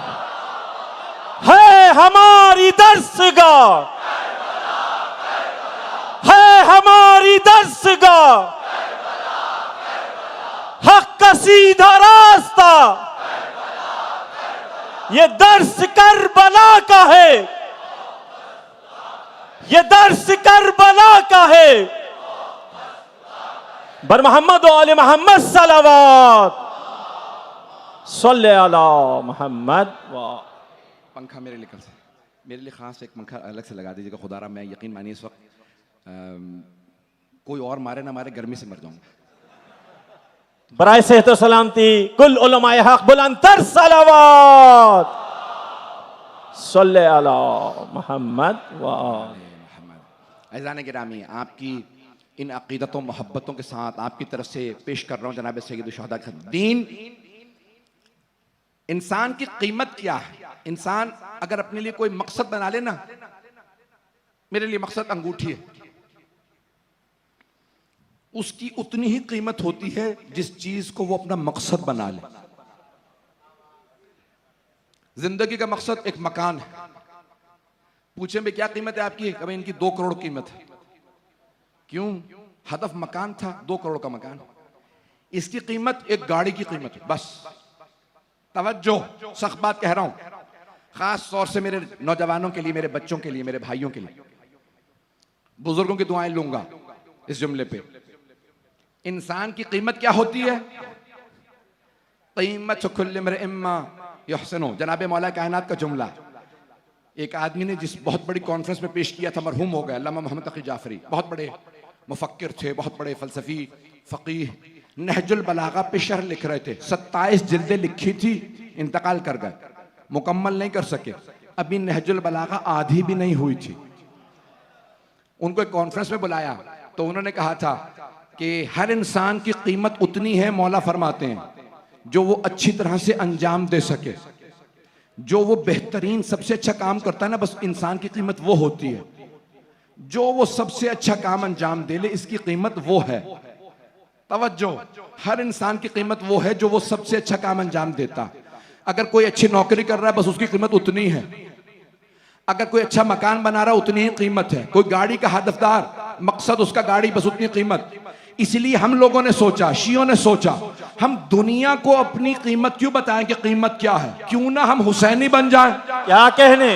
है हमारी दर्सगाह, है हमारी दर्सगाह, हक का सीधा रास्ता, ये दर्स करबला का है, ये दर्स करबला का है। बर मोहम्मद व आले मोहम्मद सलावत, सल्ले अला मोहम्मद। पंखा मेरे लिए कल से, मेरे लिए खास एक पंखा अलग से लगा दीजिएगा खुदारा। मैं यकीन मानिए इस वक्त कोई और मारे ना मारे, गर्मी से मर जाऊंगा। बराए सेहत सलामती कुल उलमाए हक बुलंदतर सलावत, सल्ले अला मोहम्मद व मोहम्मद। ऐज़ान गिरामी, आपकी इन अकीदतों मोहब्बतों के साथ आपकी तरफ से पेश कर रहा हूं जनाब सैयद शुहदा का दीन। इंसान की कीमत क्या है? इंसान अगर अपने लिए कोई मकसद बना ले ना, मेरे लिए मकसद अंगूठी है, उसकी उतनी ही कीमत होती है जिस चीज को वो अपना मकसद बना ले। जिंदगी का मकसद एक मकान है, पूछे भाई क्या कीमत है आपकी? कभी इनकी 2 करोड़ कीमत है। क्यों? हदफ मकान था, 2 करोड़ का मकान। इसकी कीमत एक गाड़ी की कीमत है, बस। तवज्जो, सख्त बात कह रहा हूं, खास तौर से मेरे नौजवानों के लिए, मेरे बच्चों के लिए, मेरे भाइयों के लिए, बुजुर्गों की दुआएं लूंगा इस जुमले पे। इंसान की कीमत क्या होती है? कीमत कुल्ल इम्मा युहसिनु, जनाब मौला कायनात का जुमला। एक आदमी ने जिस बहुत बड़ी कॉन्फ्रेंस में पेश किया था, मरहूम हो गया, अल्लामा मोहम्मद तकी जाफरी, बहुत बड़े मुफक्किर थे, बहुत बड़े फलसफी फकीह, नहजुल बलागा पे शरह लिख रहे थे। 27 जिल्दें लिखी थी, इंतकाल कर गए, मुकम्मल नहीं कर सके। अभी नहजुल बलागा आधी भी नहीं हुई थी। उनको एक कॉन्फ्रेंस में बुलाया तो उन्होंने कहा था कि हर इंसान की कीमत उतनी है, मौला फरमाते हैं, जो वो अच्छी तरह से अंजाम दे सके। जो वो बेहतरीन सबसे अच्छा काम करता है ना, बस इंसान की कीमत वो होती है। जो वो सबसे अच्छा काम अंजाम दे ले, इसकी कीमत वो है। तवज्जो, हर इंसान की कीमत वो है जो वो सबसे अच्छा काम अंजाम देता। अगर कोई अच्छी नौकरी कर रहा है, बस उसकी कीमत उतनी है। अगर कोई अच्छा मकान बना रहा है, उतनी ही कीमत है। कोई गाड़ी का हदफदार, मकसद उसका गाड़ी, बस उतनी कीमत। इसलिए हम लोगों ने सोचा, शियों ने सोचा, हम दुनिया को अपनी कीमत क्यों बताएं कि कीमत क्या है? क्यों ना हम हुसैनी बन जाएं? क्या कहने,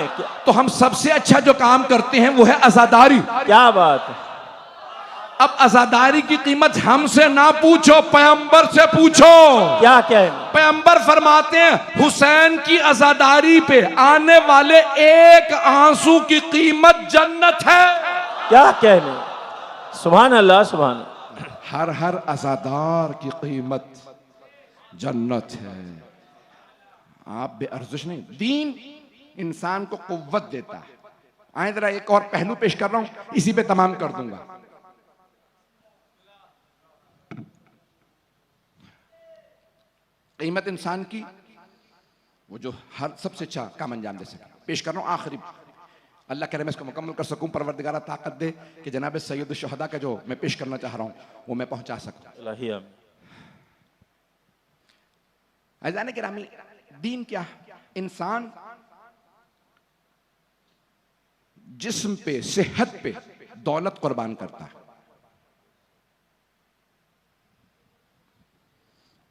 तो हम सबसे अच्छा जो काम करते हैं वो है अज़ादारी। क्या बात है। अब अज़ादारी की कीमत हमसे ना पूछो, पैगंबर से पूछो। क्या कहने, पैगंबर फरमाते हैं हुसैन की अज़ादारी पे आने वाले एक आंसू की कीमत जन्नत है। क्या कहने, सुभान अल्लाह, सुभान अल्लाह। हर अज़ादार की कीमत जन्नत है। आप बेअर्जिश नहीं। दीन इंसान को कुव्वत देता है। आए जरा एक और पहलू पेश कर रहा हूं, इसी पे तमाम कर दूंगा। कीमत इंसान की वो जो हर सबसे अच्छा काम अंजाम दे सके। पेश कर रहा हूं आखिरी, अल्लाह करे मैं इसको मुकम्मल कर सकूं, परवरदिगारा ताकत दे कि जनाब सैयद शुहदा का जो मैं पेश करना चाह रहा हूं वो मैं पहुंचा सकूं। अज़ान गिरामी, दीन क्या? इंसान जिस्म पे, सेहत पे दौलत कुर्बान करता है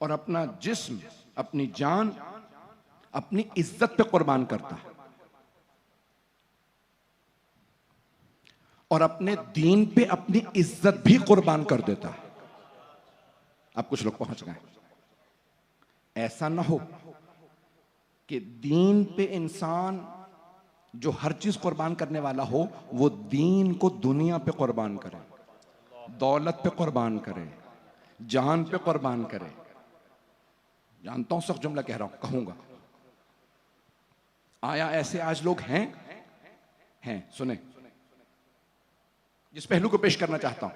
और अपना जिस्म, अपनी जान, अपनी इज्जत पे कुर्बान करता है और अपने दीन पे अपनी इज्जत भी कुर्बान कर देता है। अब कुछ लोग पहुंच गए। ऐसा ना हो कि दीन पे इंसान जो हर चीज कुर्बान करने वाला हो, वो दीन को दुनिया पे कुर्बान करे, दौलत पे कुर्बान करे, जान पे कुर्बान करे। जानता हूं सख्त जुमला कह रहा हूं, कहूंगा। आया ऐसे आज लोग हैं सुने, जिस पहलू को पेश करना चाहता हूं।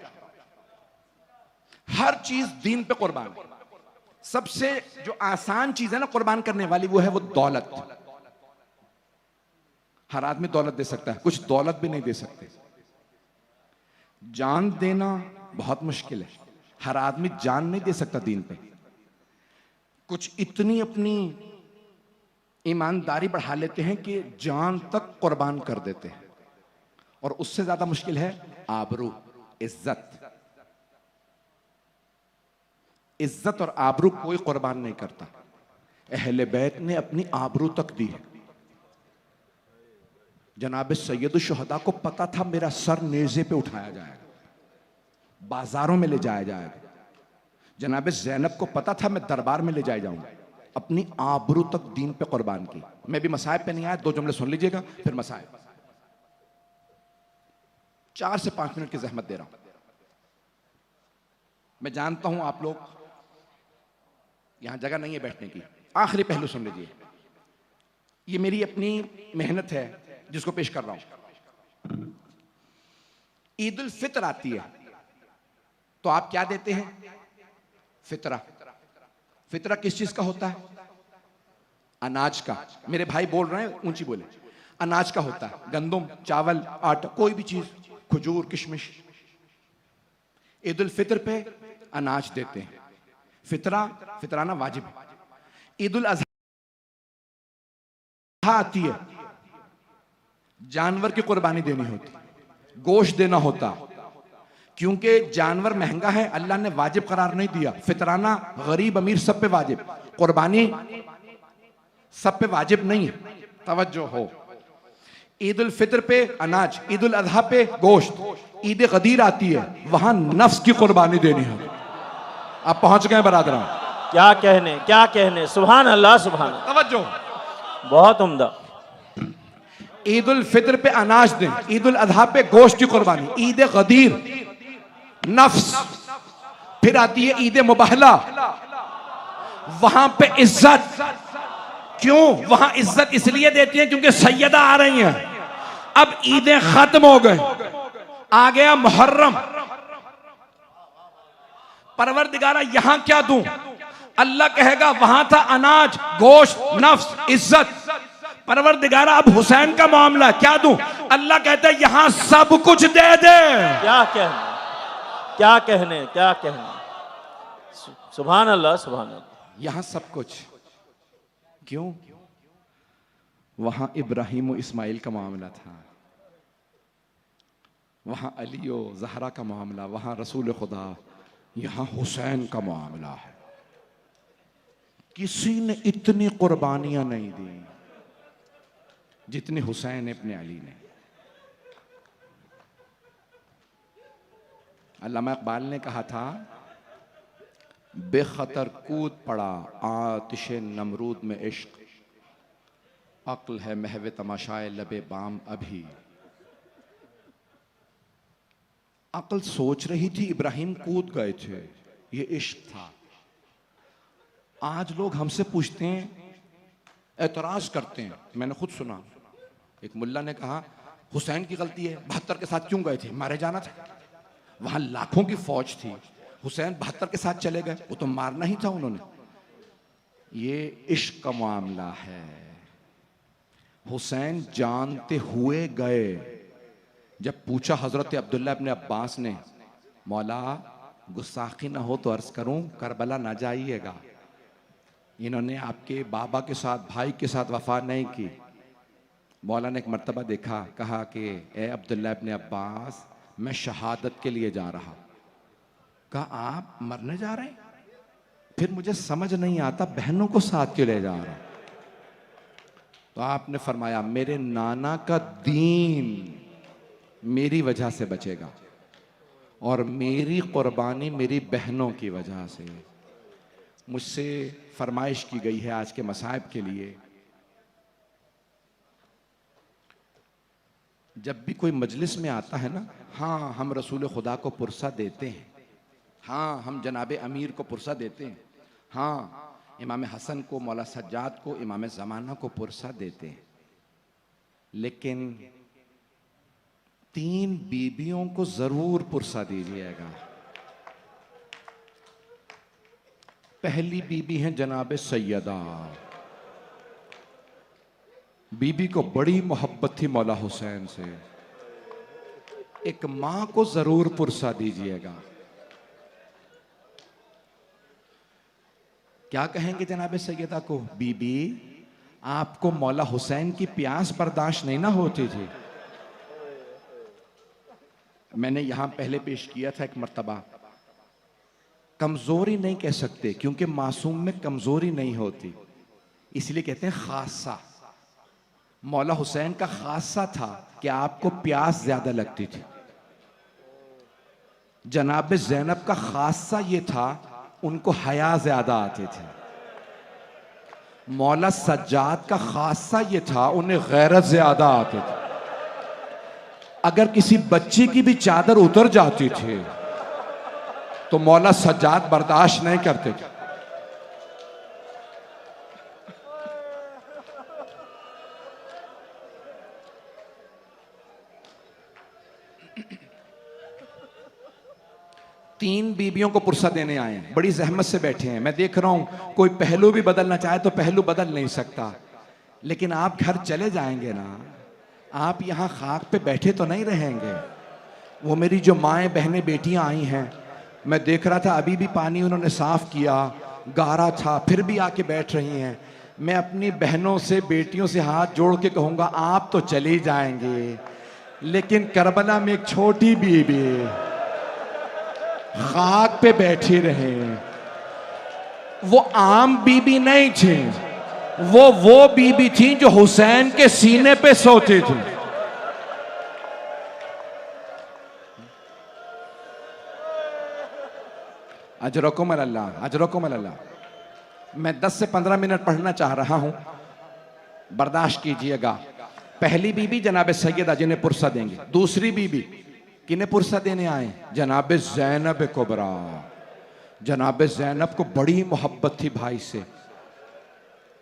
हर चीज दीन पे कुर्बान। सबसे जो आसान चीज है ना कुर्बान करने वाली, वो है वो दौलत। हर आदमी दौलत दे सकता है, कुछ दौलत भी नहीं दे सकते। जान देना बहुत मुश्किल है। हर आदमी जान नहीं दे सकता दीन पे। कुछ इतनी अपनी ईमानदारी बढ़ा लेते हैं कि जान तक कुर्बान कर देते हैं। और उससे ज्यादा मुश्किल है आबरू, इज्जत। इज्जत और आबरू कोई कुर्बान नहीं करता। अहले बैत ने अपनी आबरू तक दी है। जनाब सैयद शुहदा को पता था मेरा सर नेज़े पे उठाया जाएगा, बाजारों में ले जाया जाएगा। जनाब ज़ैनब को पता था मैं दरबार में ले जाया जाऊंगा। अपनी आबरू तक दीन पे कुर्बान की। मैं भी मसाइब पे नहीं आया, 2 जुमले सुन लीजिएगा फिर मसाइब। 4 से 5 मिनट की जहमत दे रहा हूं। मैं जानता हूं आप लोग यहां जगह नहीं है बैठने की। आखिरी पहलू सुन लीजिए। ये मेरी अपनी मेहनत है जिसको पेश कर रहा हूं। ईद उल फित्र आती है तो आप क्या देते हैं? फितरा। फितरा किस चीज का होता है? अनाज का। मेरे भाई बोल रहे हैं, ऊंची बोले। अनाज का होता है, गंदम, चावल, आटा, कोई भी चीज, खजूर, किशमिश। ईद उल फित्र पे अनाज देते हैं। फितराना वाजिब है। ईद उल अज़हा आती है, जानवर की कुर्बानी देनी होती, गोश्त देना होता। क्योंकि जानवर महंगा है, अल्लाह ने वाजिब करार नहीं दिया। फितराना गरीब अमीर सब पे वाजिब, कुर्बानी सब पे वाजिब नहीं है। तवज्जो हो। ईद उल फित्र पे अनाज, ईद उल अज़हा पे गोश्त। ईद गदीर आती है, वहां नफ्स की कुर्बानी देनी है। आप पहुंच गए बरादरां? क्या कहने, क्या कहने। सुभान अल्लाह, सुभान अल्लाह। तवज्जो। बहुत उम्दा। ईद उल फित्र पे अनाज दें, ईद उल अज़हा पे गोश्त की कुर्बानी। ईद गदीर नफ्स। फिर आती है ईद मुबाहला, वहां पे इज्जत। क्यों वहां इज्जत इसलिए देती है क्योंकि सैयदा आ रही हैं। अब ईदें खत्म हो गए, आ गया मुहर्रम। परवरदिगारा यहां क्या दूं? अल्लाह कहेगा वहां था अनाज, गोश्त, नफ्स, इज्जत। परवरदिगारा अब हुसैन का मामला क्या दूं? अल्लाह कहता है यहां सब कुछ दे दे। क्या कहने, क्या कहने, क्या कहने। सुभान अल्लाह, सुभान अल्लाह। यहां सब कुछ। क्यों? वहां इब्राहिम और इस्माइल का मामला था, वहां अली और ज़हरा का मामला, वहां रसूल खुदा, यहां हुसैन का मामला है। किसी ने इतनी कुर्बानियां नहीं दी जितनी हुसैन अपने अली ने। अल्लामा इकबाल ने कहा था, बेखतर कूद पड़ा आतिशे नमरूद में इश्क, अक्ल है महवे तमाशाए लबे बाम अभी। अक्ल सोच रही थी, इब्राहिम कूद गए थे, ये इश्क था। आज लोग हमसे पूछते हैं, एतराज करते हैं। मैंने खुद सुना, एक मुल्ला ने कहा हुसैन की गलती है, 72 के साथ क्यों गए थे? मारे जाना था। वहां लाखों की फौज थी, हुसैन 72 के साथ चले गए, वो तो मारना ही था उन्होंने। ये इश्क का मामला है। हुसैन जानते हुए गए। जब पूछा हजरत अब्दुल्ला इब्ने अब्बास ने, मौला गुस्ताखी ना हो तो अर्ज करूं, करबला ना जाइएगा, इन्होंने आपके बाबा के साथ, भाई के साथ वफा नहीं की। मौला ने एक मर्तबा देखा, कहा कि ए अब्दुल्ला इब्ने अब्बास, मैं शहादत के लिए जा रहा। कहा आप मरने जा रहे हैं? फिर मुझे समझ नहीं आता बहनों को साथ क्यों ले जा रहा। तो आपने फरमाया, मेरे नाना का दीन मेरी वजह से बचेगा और मेरी कुर्बानी मेरी बहनों की वजह से। मुझसे फरमाइश की गई है आज के मसाइब के लिए, जब भी कोई मजलिस में आता है ना, हाँ हम रसूल खुदा को पुरसा देते हैं, हाँ हम जनाब अमीर को पुरसा देते हैं, हाँ इमाम हसन को, मौला सज्जाद को, इमाम ज़माना को पुरसा देते हैं, लेकिन 3 बीबियों को जरूर पुरसा दीजिएगा। पहली बीबी है जनाब सैयदा। बीबी को बड़ी मोहब्बत थी मौला हुसैन से। एक मां को जरूर पुरसा दीजिएगा। क्या कहेंगे जनाब सैयदा को? बीबी, आपको मौला हुसैन की प्यास बर्दाश्त नहीं ना होती थी। मैंने यहां पहले पेश किया था एक मर्तबा, कमजोरी नहीं कह सकते क्योंकि मासूम में कमजोरी नहीं होती, इसलिए कहते हैं खासा। मौला हुसैन का खासा था कि आपको प्यास ज्यादा लगती थी। जनाब ज़ैनब का खासा ये था, उनको हया ज्यादा आती थी। मौला सज्जाद का खासा ये था, उन्हें गैरत ज्यादा आती थी। अगर किसी बच्ची की भी चादर उतर जाती थी तो मौला सज्जाद बर्दाश्त नहीं करते थे। तीन बीबियों को पुरसा देने आए हैं, बड़ी जहमत से बैठे हैं। मैं देख रहा हूं कोई पहलू भी बदलना चाहे तो पहलू बदल नहीं सकता, लेकिन आप घर चले जाएंगे ना, आप यहां खाक पे बैठे तो नहीं रहेंगे। वो मेरी जो माएँ बहनें बेटियां आई हैं, मैं देख रहा था अभी भी पानी उन्होंने साफ किया, गारा था, फिर भी आके बैठ रही हैं। मैं अपनी बहनों से बेटियों से हाथ जोड़ के कहूंगा आप तो चले जाएंगे, लेकिन करबला में एक छोटी बीबी खाक पे बैठी रहे। वो आम बीबी नहीं थी, वो बीबी थी जो हुसैन के सीने पे सोती थी। अजरकुम अल्लाह, अजरकुम अल्लाह। मैं 10 से 15 मिनट पढ़ना चाह रहा हूं, बर्दाश्त कीजिएगा। पहली बीबी जनाब सैयदा जिन्हें पुरसा देंगे। दूसरी बीबी किन्हें पुरसा देने आए? जनाब ज़ैनब कुबरा। जनाब ज़ैनब को बड़ी मोहब्बत थी भाई से।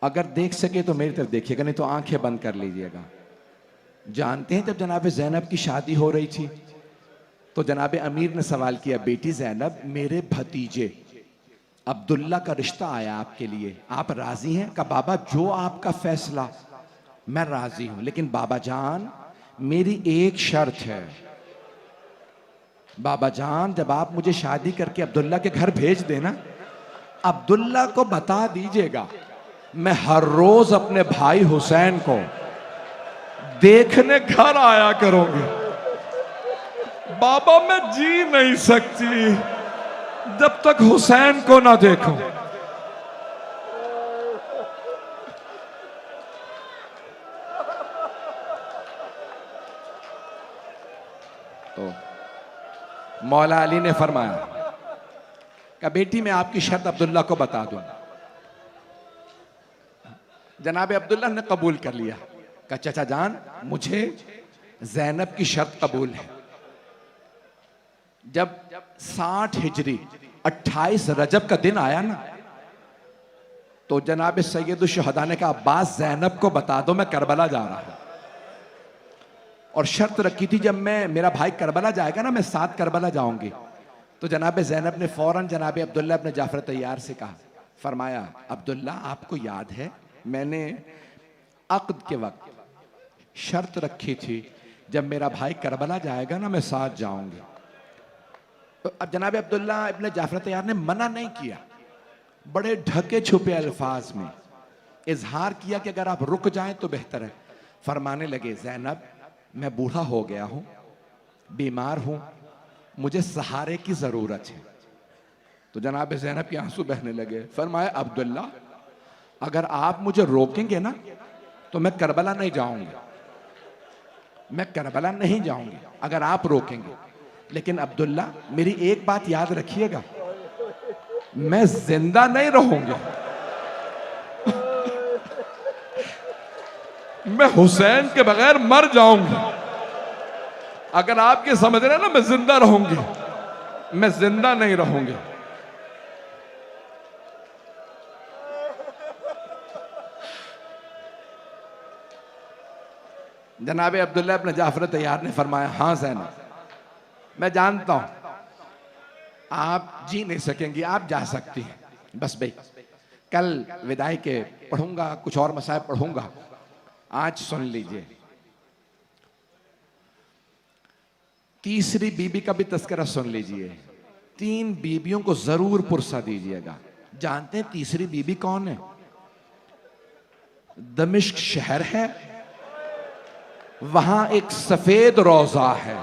अगर देख सके तो मेरी तरफ देखिएगा, नहीं तो आंखें बंद कर लीजिएगा। जानते हैं जब जनाब ज़ैनब की शादी हो रही थी तो जनाब अमीर ने सवाल किया, बेटी ज़ैनब, मेरे भतीजे अब्दुल्ला का रिश्ता आया आपके लिए, आप राजी हैं? कहा बाबा जो आपका फैसला, मैं राजी हूं, लेकिन बाबा जान मेरी एक शर्त है। बाबा जान जब आप मुझे शादी करके अब्दुल्ला के घर भेज देना, अब्दुल्ला को बता दीजिएगा मैं हर रोज अपने भाई हुसैन को देखने घर आया करूंगी। बाबा मैं जी नहीं सकती जब तक हुसैन को ना देखूं। तो मौला अली ने फरमाया कि बेटी मैं आपकी शर्त अब्दुल्ला को बता दूं। जनाब अब्दुल्ला ने कबूल कर लिया। कहा चाचा जान मुझे ज़ैनब की शर्त कबूल है। जब 60 हिजरी 28 रजब का दिन आया ना, तो जनाब सैयद शुहदा ने कहा अब्बास ज़ैनब को बता दो मैं करबला जा रहा हूं। और शर्त रखी थी जब मेरा भाई करबला जाएगा ना, मैं साथ करबला जाऊंगी। तो जनाब ज़ैनब ने फौरन जनाब अब्दुल्ला अपने जाफर तैयार से कहा, फरमाया अब्दुल्ला आपको याद है मैंने अक़्द के वक्त शर्त रखी थी जब मेरा भाई करबला जाएगा ना मैं साथ जाऊंगी। तो अब जनाब अब्दुल्ला इब्ने जाफर तैयार ने मना नहीं किया, बड़े ढके छुपे अल्फाज में इजहार किया कि अगर आप रुक जाएं तो बेहतर है। फरमाने लगे ज़ैनब मैं बूढ़ा हो गया हूं, बीमार हूं, मुझे सहारे की जरूरत है। तो जनाब ज़ैनब के आंसू बहने लगे। फरमाया अब्दुल्ला अगर आप मुझे रोकेंगे ना तो मैं करबला नहीं जाऊंगा, मैं करबला नहीं जाऊंगी अगर आप रोकेंगे। लेकिन अब्दुल्ला मेरी एक बात याद रखिएगा, मैं जिंदा नहीं रहूंगा, मैं हुसैन के बगैर मर जाऊंगी। अगर आप ये समझ रहे हैं ना मैं जिंदा रहूंगी, मैं जिंदा नहीं रहूंगी। जनाब अब्दुल्ला अपने जाफर तैयार ने फरमाया हाँ ज़ैनब मैं जानता हूं आप जी नहीं सकेंगी, आप जा सकती हैं। बस भाई कल विदाई के पढ़ूंगा, कुछ और मसाइब पढ़ूंगा, आज सुन लीजिए। तीसरी बीबी का भी तस्करा सुन लीजिए। 3 बीबियों को जरूर पुरसा दीजिएगा। जानते हैं तीसरी बीबी कौन है? दमिश्क शहर है, वहां एक सफेद रोजा है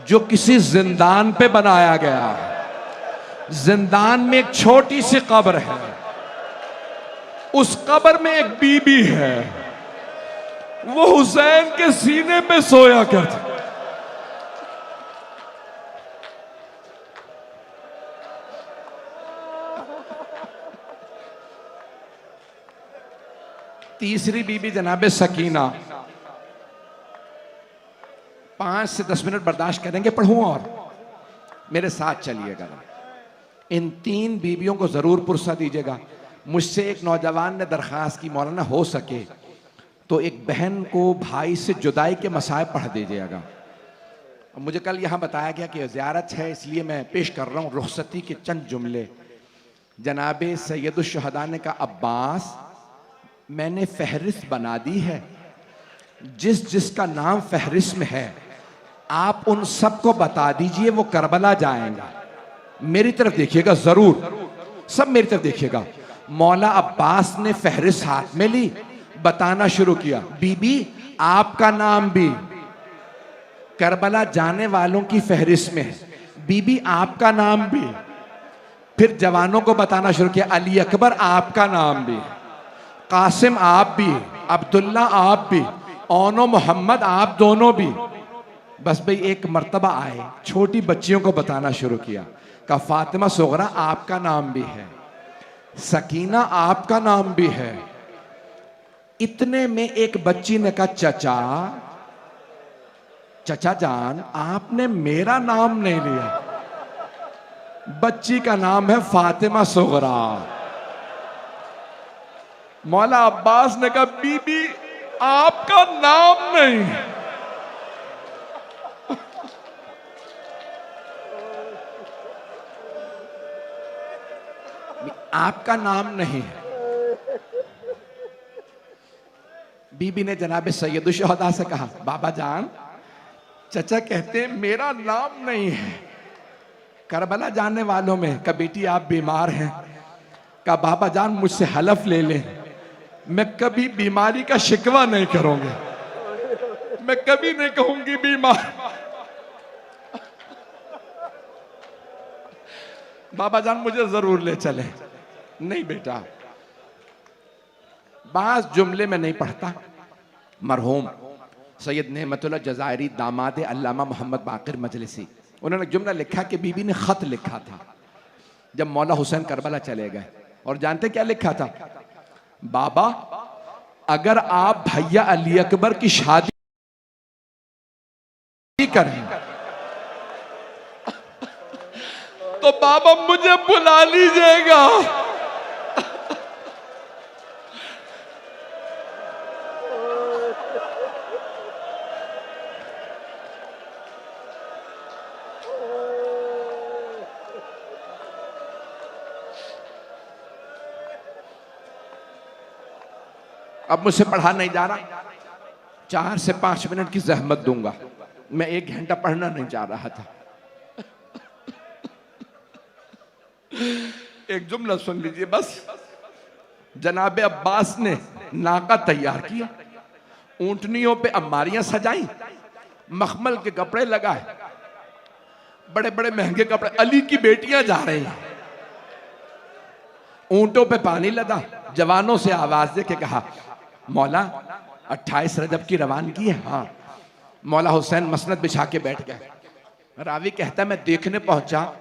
जो किसी जिंदान पे बनाया गया है। जिंदान में एक छोटी सी कब्र है, उस कब्र में एक बीबी है, वो हुसैन के सीने पे सोया करती। तीसरी बीबी जनाबे सकीना। 5 से 10 मिनट बर्दाश्त करेंगे, पढ़ूं और मेरे साथ चलिएगा। इन 3 बीबियों को जरूर पुरसा दीजिएगा। मुझसे एक नौजवान ने दरख्वास्त की, मौलाना हो सके तो एक बहन को भाई से जुदाई के मसाइब पढ़ दीजिएगा। मुझे कल यहाँ बताया गया कि ज़ियारत है, इसलिए मैं पेश कर रहा हूँ रुखसती के चंद जुमले। जनाबे सैयदुश्शहदा ने कहा, अब्बास मैंने फहरिस्त बना दी है, जिस जिसका नाम फहरिस्त में है आप उन सबको बता दीजिए, वो करबला जाएंगा। मेरी तरफ देखिएगा जरूर, सब मेरी तरफ देखिएगा। मौला अब्बास ने फहरिस्त हाथ में ली, बताना शुरू किया, बीबी आपका नाम भी करबला जाने वालों की फहरिस्त में है, बीबी आपका नाम भी। फिर जवानों को बताना शुरू किया, अली अकबर आपका नाम भी, कासिम आप भी, अब्दुल्ला आप भी, ओनो मोहम्मद आप दोनों भी। बस भाई एक मर्तबा आए, छोटी बच्चियों को बताना शुरू किया, कहा फातिमा सुगरा आपका नाम भी है, सकीना आपका नाम भी है। इतने में एक बच्ची ने कहा, चचा चचा जान आपने मेरा नाम नहीं लिया। बच्ची का नाम है फातिमा सुगरा। मौला अब्बास ने कहा, बीबी आपका नाम नहीं। आपका नाम नहीं है। बीबी ने जनाब सैयदुश्शहदा से कहा, बाबा जान चचा कहते हैं मेरा नाम नहीं है। करबला जाने वालों में का बेटी आप बीमार हैं, का बाबा जान मुझसे हलफ ले लें, मैं कभी बीमारी का शिकवा नहीं करूंगी, मैं कभी नहीं कहूंगी बीमार। बाबा जान मुझे जरूर ले चले। नहीं बेटा, बाज जुमले में नहीं पढ़ता। मरहूम सैयद नेमतुल्लाह जज़ायरी दामाद अल्लामा मोहम्मद बाक़िर मजलिसी, उन्होंने जुमला लिखा कि बीबी ने खत लिखा था जब मौला हुसैन करबला चले गए, और जानते क्या लिखा था? बाबा अगर आप भैया अली अकबर की शादी करें तो बाबा मुझे बुला लीजिएगा। अब मुझसे पढ़ा नहीं जा रहा, 4 से 5 मिनट की जहमत दूंगा, मैं 1 घंटा पढ़ना नहीं चाह रहा था। एक जुमला सुन लीजिए बस। जनाबे अब्बास ने नाका तैयार किया, ऊंटनियों पे अम्मारियां सजाई, मखमल के कपड़े लगाए, बड़े बड़े महंगे कपड़े। अली की बेटियां जा रही हैं, ऊंटों पे पानी लदा। जवानों से आवाज दे के कहा, मौला 28 रजब की रवानगी है। हाँ। मौला हुसैन मसनद बिछा के बैठ गए। रावी कहता है मैं देखने पहुंचा,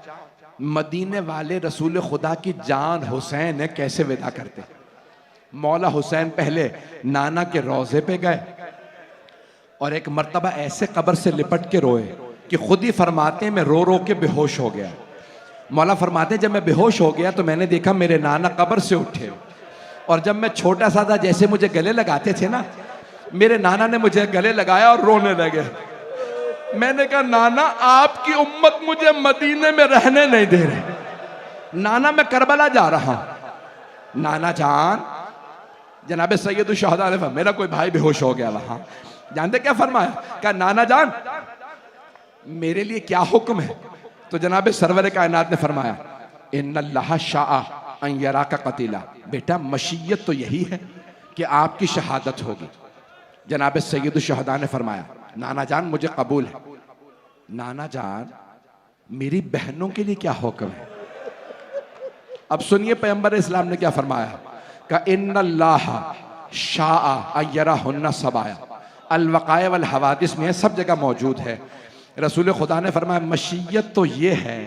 मदीने वाले रसूल खुदा की जान हुसैन है कैसे विदा करते। मौला हुसैन पहले नाना के रोजे पे गए और एक मर्तबा ऐसे कब्र से लिपट के रोए कि खुद ही फरमाते मैं रो रो के बेहोश हो गया। मौला फरमाते जब मैं बेहोश हो गया तो मैंने देखा मेरे नाना कब्र से उठे, और जब मैं छोटा सा था जैसे मुझे गले लगाते थे ना, मेरे नाना ने मुझे गले लगाया और रोने लगे। मैंने कहा नाना आपकी उम्मत मुझे मदीने में रहने नहीं दे रहे, नाना मैं करबला जा रहा हूं। नाना जान, जनाब सैयदुश्शहदा ने, मेरा कोई भाई बेहोश हो गया वहां, जानते क्या फरमाया? कहा नाना जान मेरे लिए क्या हुक्म है? तो जनाब सरवर कायनात ने फरमाया इन्नल्लाह शाअ अन यराका कतीला, बेटा मशीयत तो यही है कि आपकी शहादत होगी। जनाब सैयदुल शुहदा ने फरमाया, नाना जान मुझे कबूल है। नाना जान मेरी बहनों के लिए क्या हुक्म है? अब सुनिए पैगंबर इस्लाम ने क्या फरमाया, का इन्नल्लाह शाअ अन यराहुन्ना सबाया, अल वक़ाया वल हवादिस में सब जगह मौजूद है। रसूल खुदा ने फरमाया मशीयत तो ये है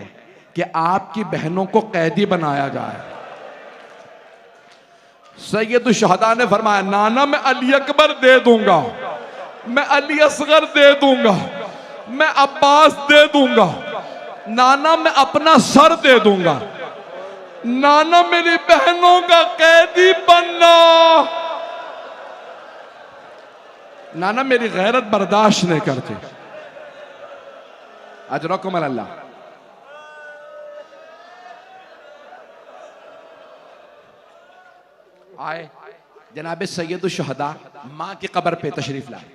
कि आपकी बहनों को कैदी बनाया जाए। सैयदुल शुहदा ने फरमाया, नाना मैं अली अकबर दे दूंगा, मैं अली असगर दे दूंगा, मैं अब्बास दे दूंगा, नाना मैं अपना सर दे दूंगा, नाना मेरी बहनों का कैदी बनना, नाना मेरी गैरत बर्दाश्त नहीं करती। अजरकुम अल्लाह। आए जनाब सैयदुल शुहदा मां की कब्र पे तशरीफ लाए।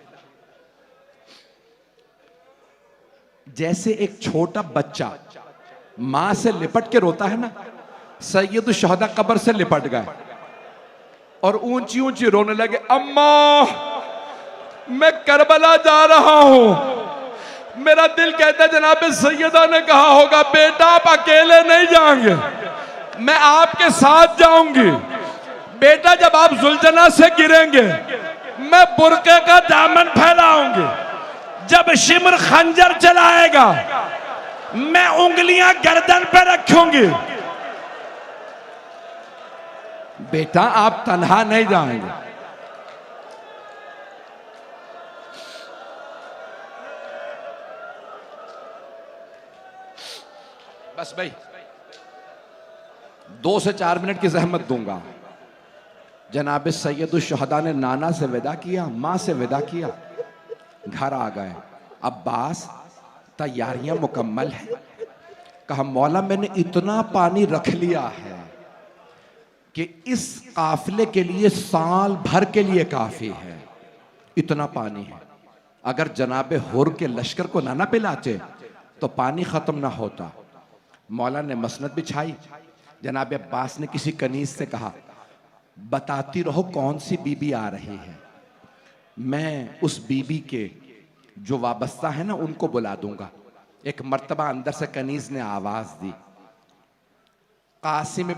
जैसे एक छोटा बच्चा मां से लिपट के रोता है ना, सैयदुल शुहदा कब्र से लिपट गए और ऊंची ऊंची रोने लगे, अम्मा मैं करबला जा रहा हूं, मेरा दिल कहता है जनाब सैयदा ने कहा होगा बेटा आप अकेले नहीं जाएंगे, मैं आपके साथ जाऊंगी। बेटा जब आप जुलझना से गिरेंगे मैं बुरके का दामन फैलाऊंगी, जब शिमर खंजर चलाएगा मैं उंगलियां गर्दन पे रखूंगी। बेटा आप तन्हा नहीं जाएंगे। बस भाई 2 से 4 मिनट की जहमत दूंगा। जनाब सैयदुल शुहदा ने नाना से विदा किया, मां से विदा किया, घर आ गए। अब्बास तैयारियां मुकम्मल है। कहा मौला मैंने इतना पानी रख लिया है कि इस काफिले के लिए साल भर के लिए काफी है, इतना पानी है। अगर जनाब हुर के लश्कर को ना पिलाते तो पानी खत्म ना होता। मौला ने मसनद बिछाई। जनाब अब्बास ने किसी कनीज से कहा बताती रहो कौन सी बीबी आ रही है, मैं उस बीबी के जो वाबस्ता है ना उनको बुला दूंगा। एक मर्तबा अंदर से कनीज ने आवाज दी। कासिम,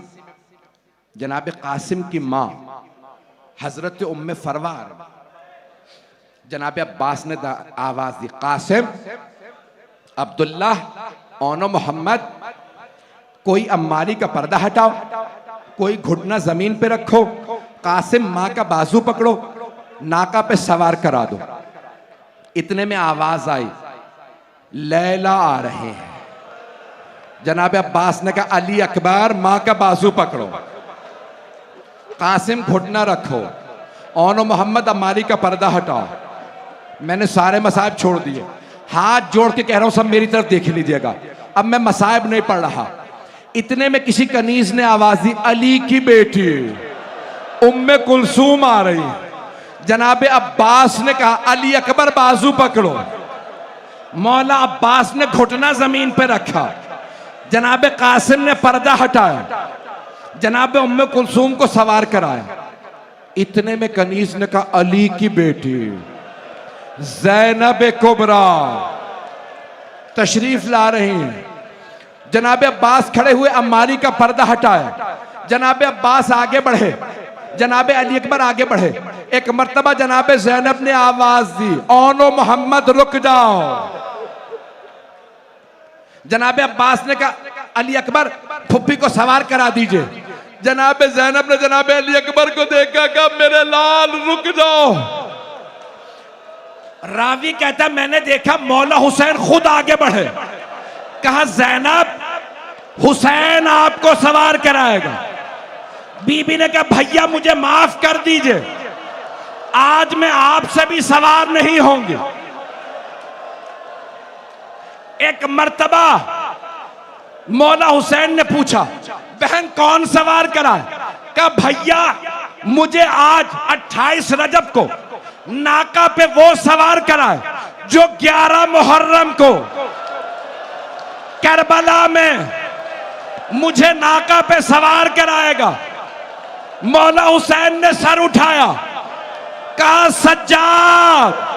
जनाब कासिम की मां हजरत उम्मे फरवार, जनाब अब्बास ने आवाज दी, कासिम, अब्दुल्ला, ओनो मोहम्मद, कोई अम्मारी का पर्दा हटाओ, कोई घुटना जमीन पे रखो, कासिम मां का बाजू पकड़ो, नाका पे सवार करा दो। इतने में आवाज आई लैला आ रहे हैं। जनाब अब्बास ने कहा अली अकबर मां का बाजू पकड़ो, कासिम घुटना रखो, ओनो मोहम्मद अम्मारी का पर्दा हटाओ। मैंने सारे मसाइब छोड़ दिए, हाथ जोड़ के कह रहा हूं सब मेरी तरफ देख लीजिएगा, अब मैं मसाइब नहीं पढ़ रहा। इतने में किसी कनीज ने आवाज दी अली की बेटी उम्मे कुलसूम आ रही। जनाब अब्बास ने कहा अली अकबर बाजू पकड़ो। मौला अब्बास ने घुटना जमीन पे रखा, जनाब कासिम ने पर्दा हटाया, जनाब उम्मे कुलसूम को सवार कराया। इतने में कनीज ने कहा अली की बेटी ज़ैनब कुबरा तशरीफ ला रही हैं। जनाब अब्बास खड़े हुए अम्मारी का पर्दा हटाया, जनाब अब्बास आगे बढ़े, जनाब अली अकबर आगे बढ़े। एक मर्तबा जनाब ज़ैनब ने आवाज दी ओनो मोहम्मद रुक जाओ। जनाब अब्बास ने कहा अली अकबर फुप्पी को सवार करा दीजिए। जनाब ज़ैनब ने जनाब अली अकबर को देखा, कहा मेरे लाल रुक जाओ। रावी कहता मैंने देखा मौला हुसैन खुद आगे बढ़े, कहा ज़ैनब हुसैन आपको सवार कराएगा। बीबी ने कहा भैया मुझे माफ कर दीजिए, आज मैं आपसे भी सवार नहीं होंगी। एक मर्तबा मौला हुसैन ने पूछा बहन कौन सवार कराए? कहा भैया मुझे आज 28 रजब को नाका पे वो सवार कराए जो 11 मुहर्रम को करबला में मुझे नाका पे सवार कराएगा। मौला हुसैन ने सर उठाया, कहा सज्जाद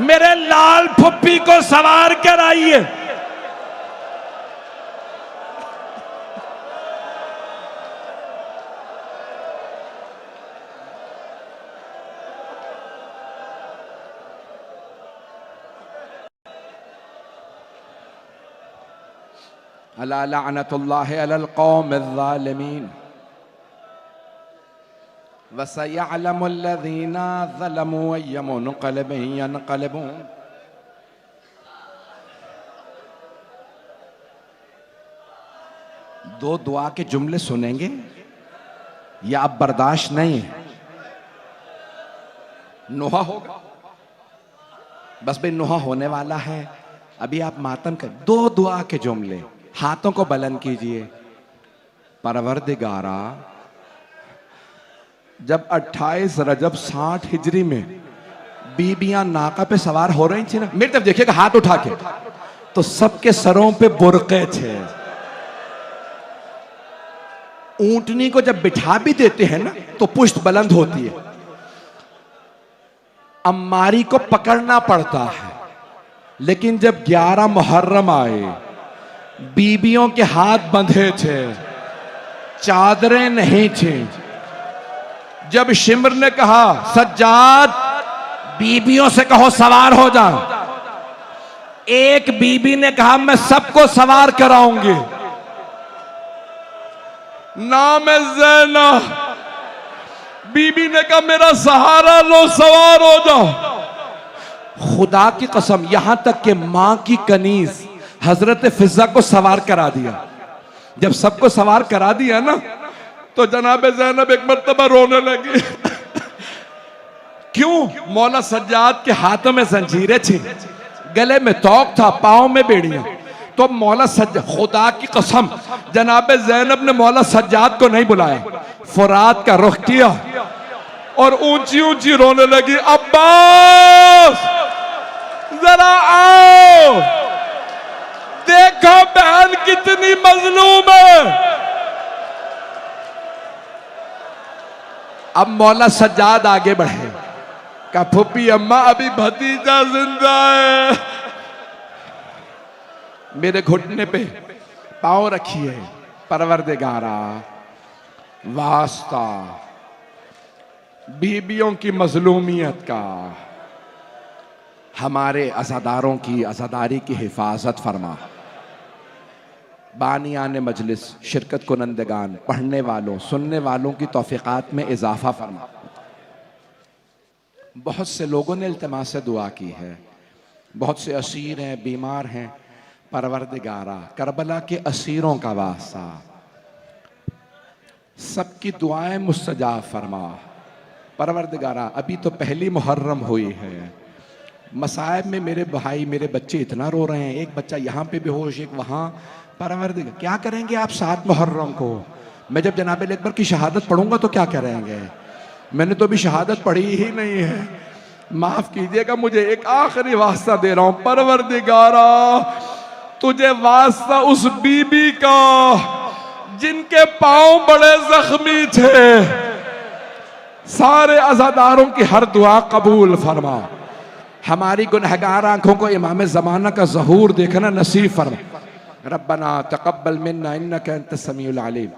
मेरे लाल फुप्पी को सवार कराइए। अला लअनतुल्लाहि अलल कौमिज़्ज़ालिमीन वसयअलमुल्लज़ीना ज़लमू अय्य मुनक़लिबिन यनक़लिबून। दो दुआ के जुमले सुनेंगे या अब बर्दाश्त नहीं है? नोहा होगा बस भाई, नोहा होने वाला है। अभी आप मातम कर, दो दुआ के जुमले, हाथों को बुलंद कीजिए। परवरदिगारा, जब 28 रजब 60 हिजरी में बीबियां नाका पे सवार हो रही थी ना, मेरी तरफ देखिएगा हाथ उठा के, तो सबके सरों पे बुर्के थे। ऊंटनी को जब बिठा भी देते हैं ना तो पुश्त बुलंद होती है। अम्मारी को पकड़ना पड़ता है, लेकिन जब 11 मुहर्रम आए, बीबियों के हाथ बंधे थे, चादरें नहीं थी। जब शिमर ने कहा सज्जाद बीबियों से कहो सवार हो जाओ, एक बीबी ने कहा मैं सबको सवार कराऊंगी, नाम है ज़ैना। बीबी ने कहा मेरा सहारा लो, सवार हो जाओ। खुदा की कसम, यहां तक कि मां की कनीज हजरत फिजा को सवार करा दिया। जब सबको सवार करा दिया ना, तो जनाब ज़ैनब एक मर्तबा रोने लगी। क्यों? मौला सज्जाद के हाथों में जंजीरें थी, गले में तौक था, पांव में बेड़ियां। तो मौला सज्जाद, खुदा की कसम, जनाब ज़ैनब ने मौला सज्जाद को नहीं बुलाया, फुरात का रुख किया और ऊंची ऊंची रोने लगी, अब्बास जरा आओ, देखो बहन कितनी मजलूम है। अब मौला सज्जाद आगे बढ़े, कहा फुप्पी अम्मा अभी भतीजा जिंदा है, मेरे घुटने पे पांव रखिए। परवरदिगारा, वास्ता बीबियों की मजलूमियत का, हमारे अज़ादारों की अज़ादारी की हिफाजत फरमा। बानियान मजलिस, शिरकत कुनंदगान, पढ़ने वालों, सुनने वालों की तौफीक़ात में इजाफा फरमा। बहुत से लोगों ने इल्तिमास से दुआ की है, बहुत से असीर हैं, बीमार हैं। परवरदिगारा, करबला के असीरों का वास्ता, सबकी दुआएं मुस्तजाब फरमा। परवरदिगारा, अभी तो पहली मुहर्रम हुई है, मसाइब में मेरे भाई, मेरे बच्चे इतना रो रहे हैं, एक बच्चा यहाँ पे बेहोश, एक वहाँ। परवरदिगार, क्या करेंगे आप 7 मुहर्रम को? मैं जब जनाब अकबर की शहादत पढ़ूंगा तो क्या करेंगे? मैंने तो अभी शहादत पढ़ी ही नहीं है, माफ कीजिएगा, मुझे एक आखिरी वास्ता दे रहा हूं। परवरदिगारा, तुझे वास्ता उस बीबी का जिनके पांव बड़े जख्मी थे, सारे अज़ादारों की हर दुआ कबूल फरमा। हमारी गुनहगार आंखों को इमाम ज़माना का ज़हूर देखना नसीब फरमा। रब्बना तक़ब्बल मिन्ना इन्नका अंतस समीउल अलीम।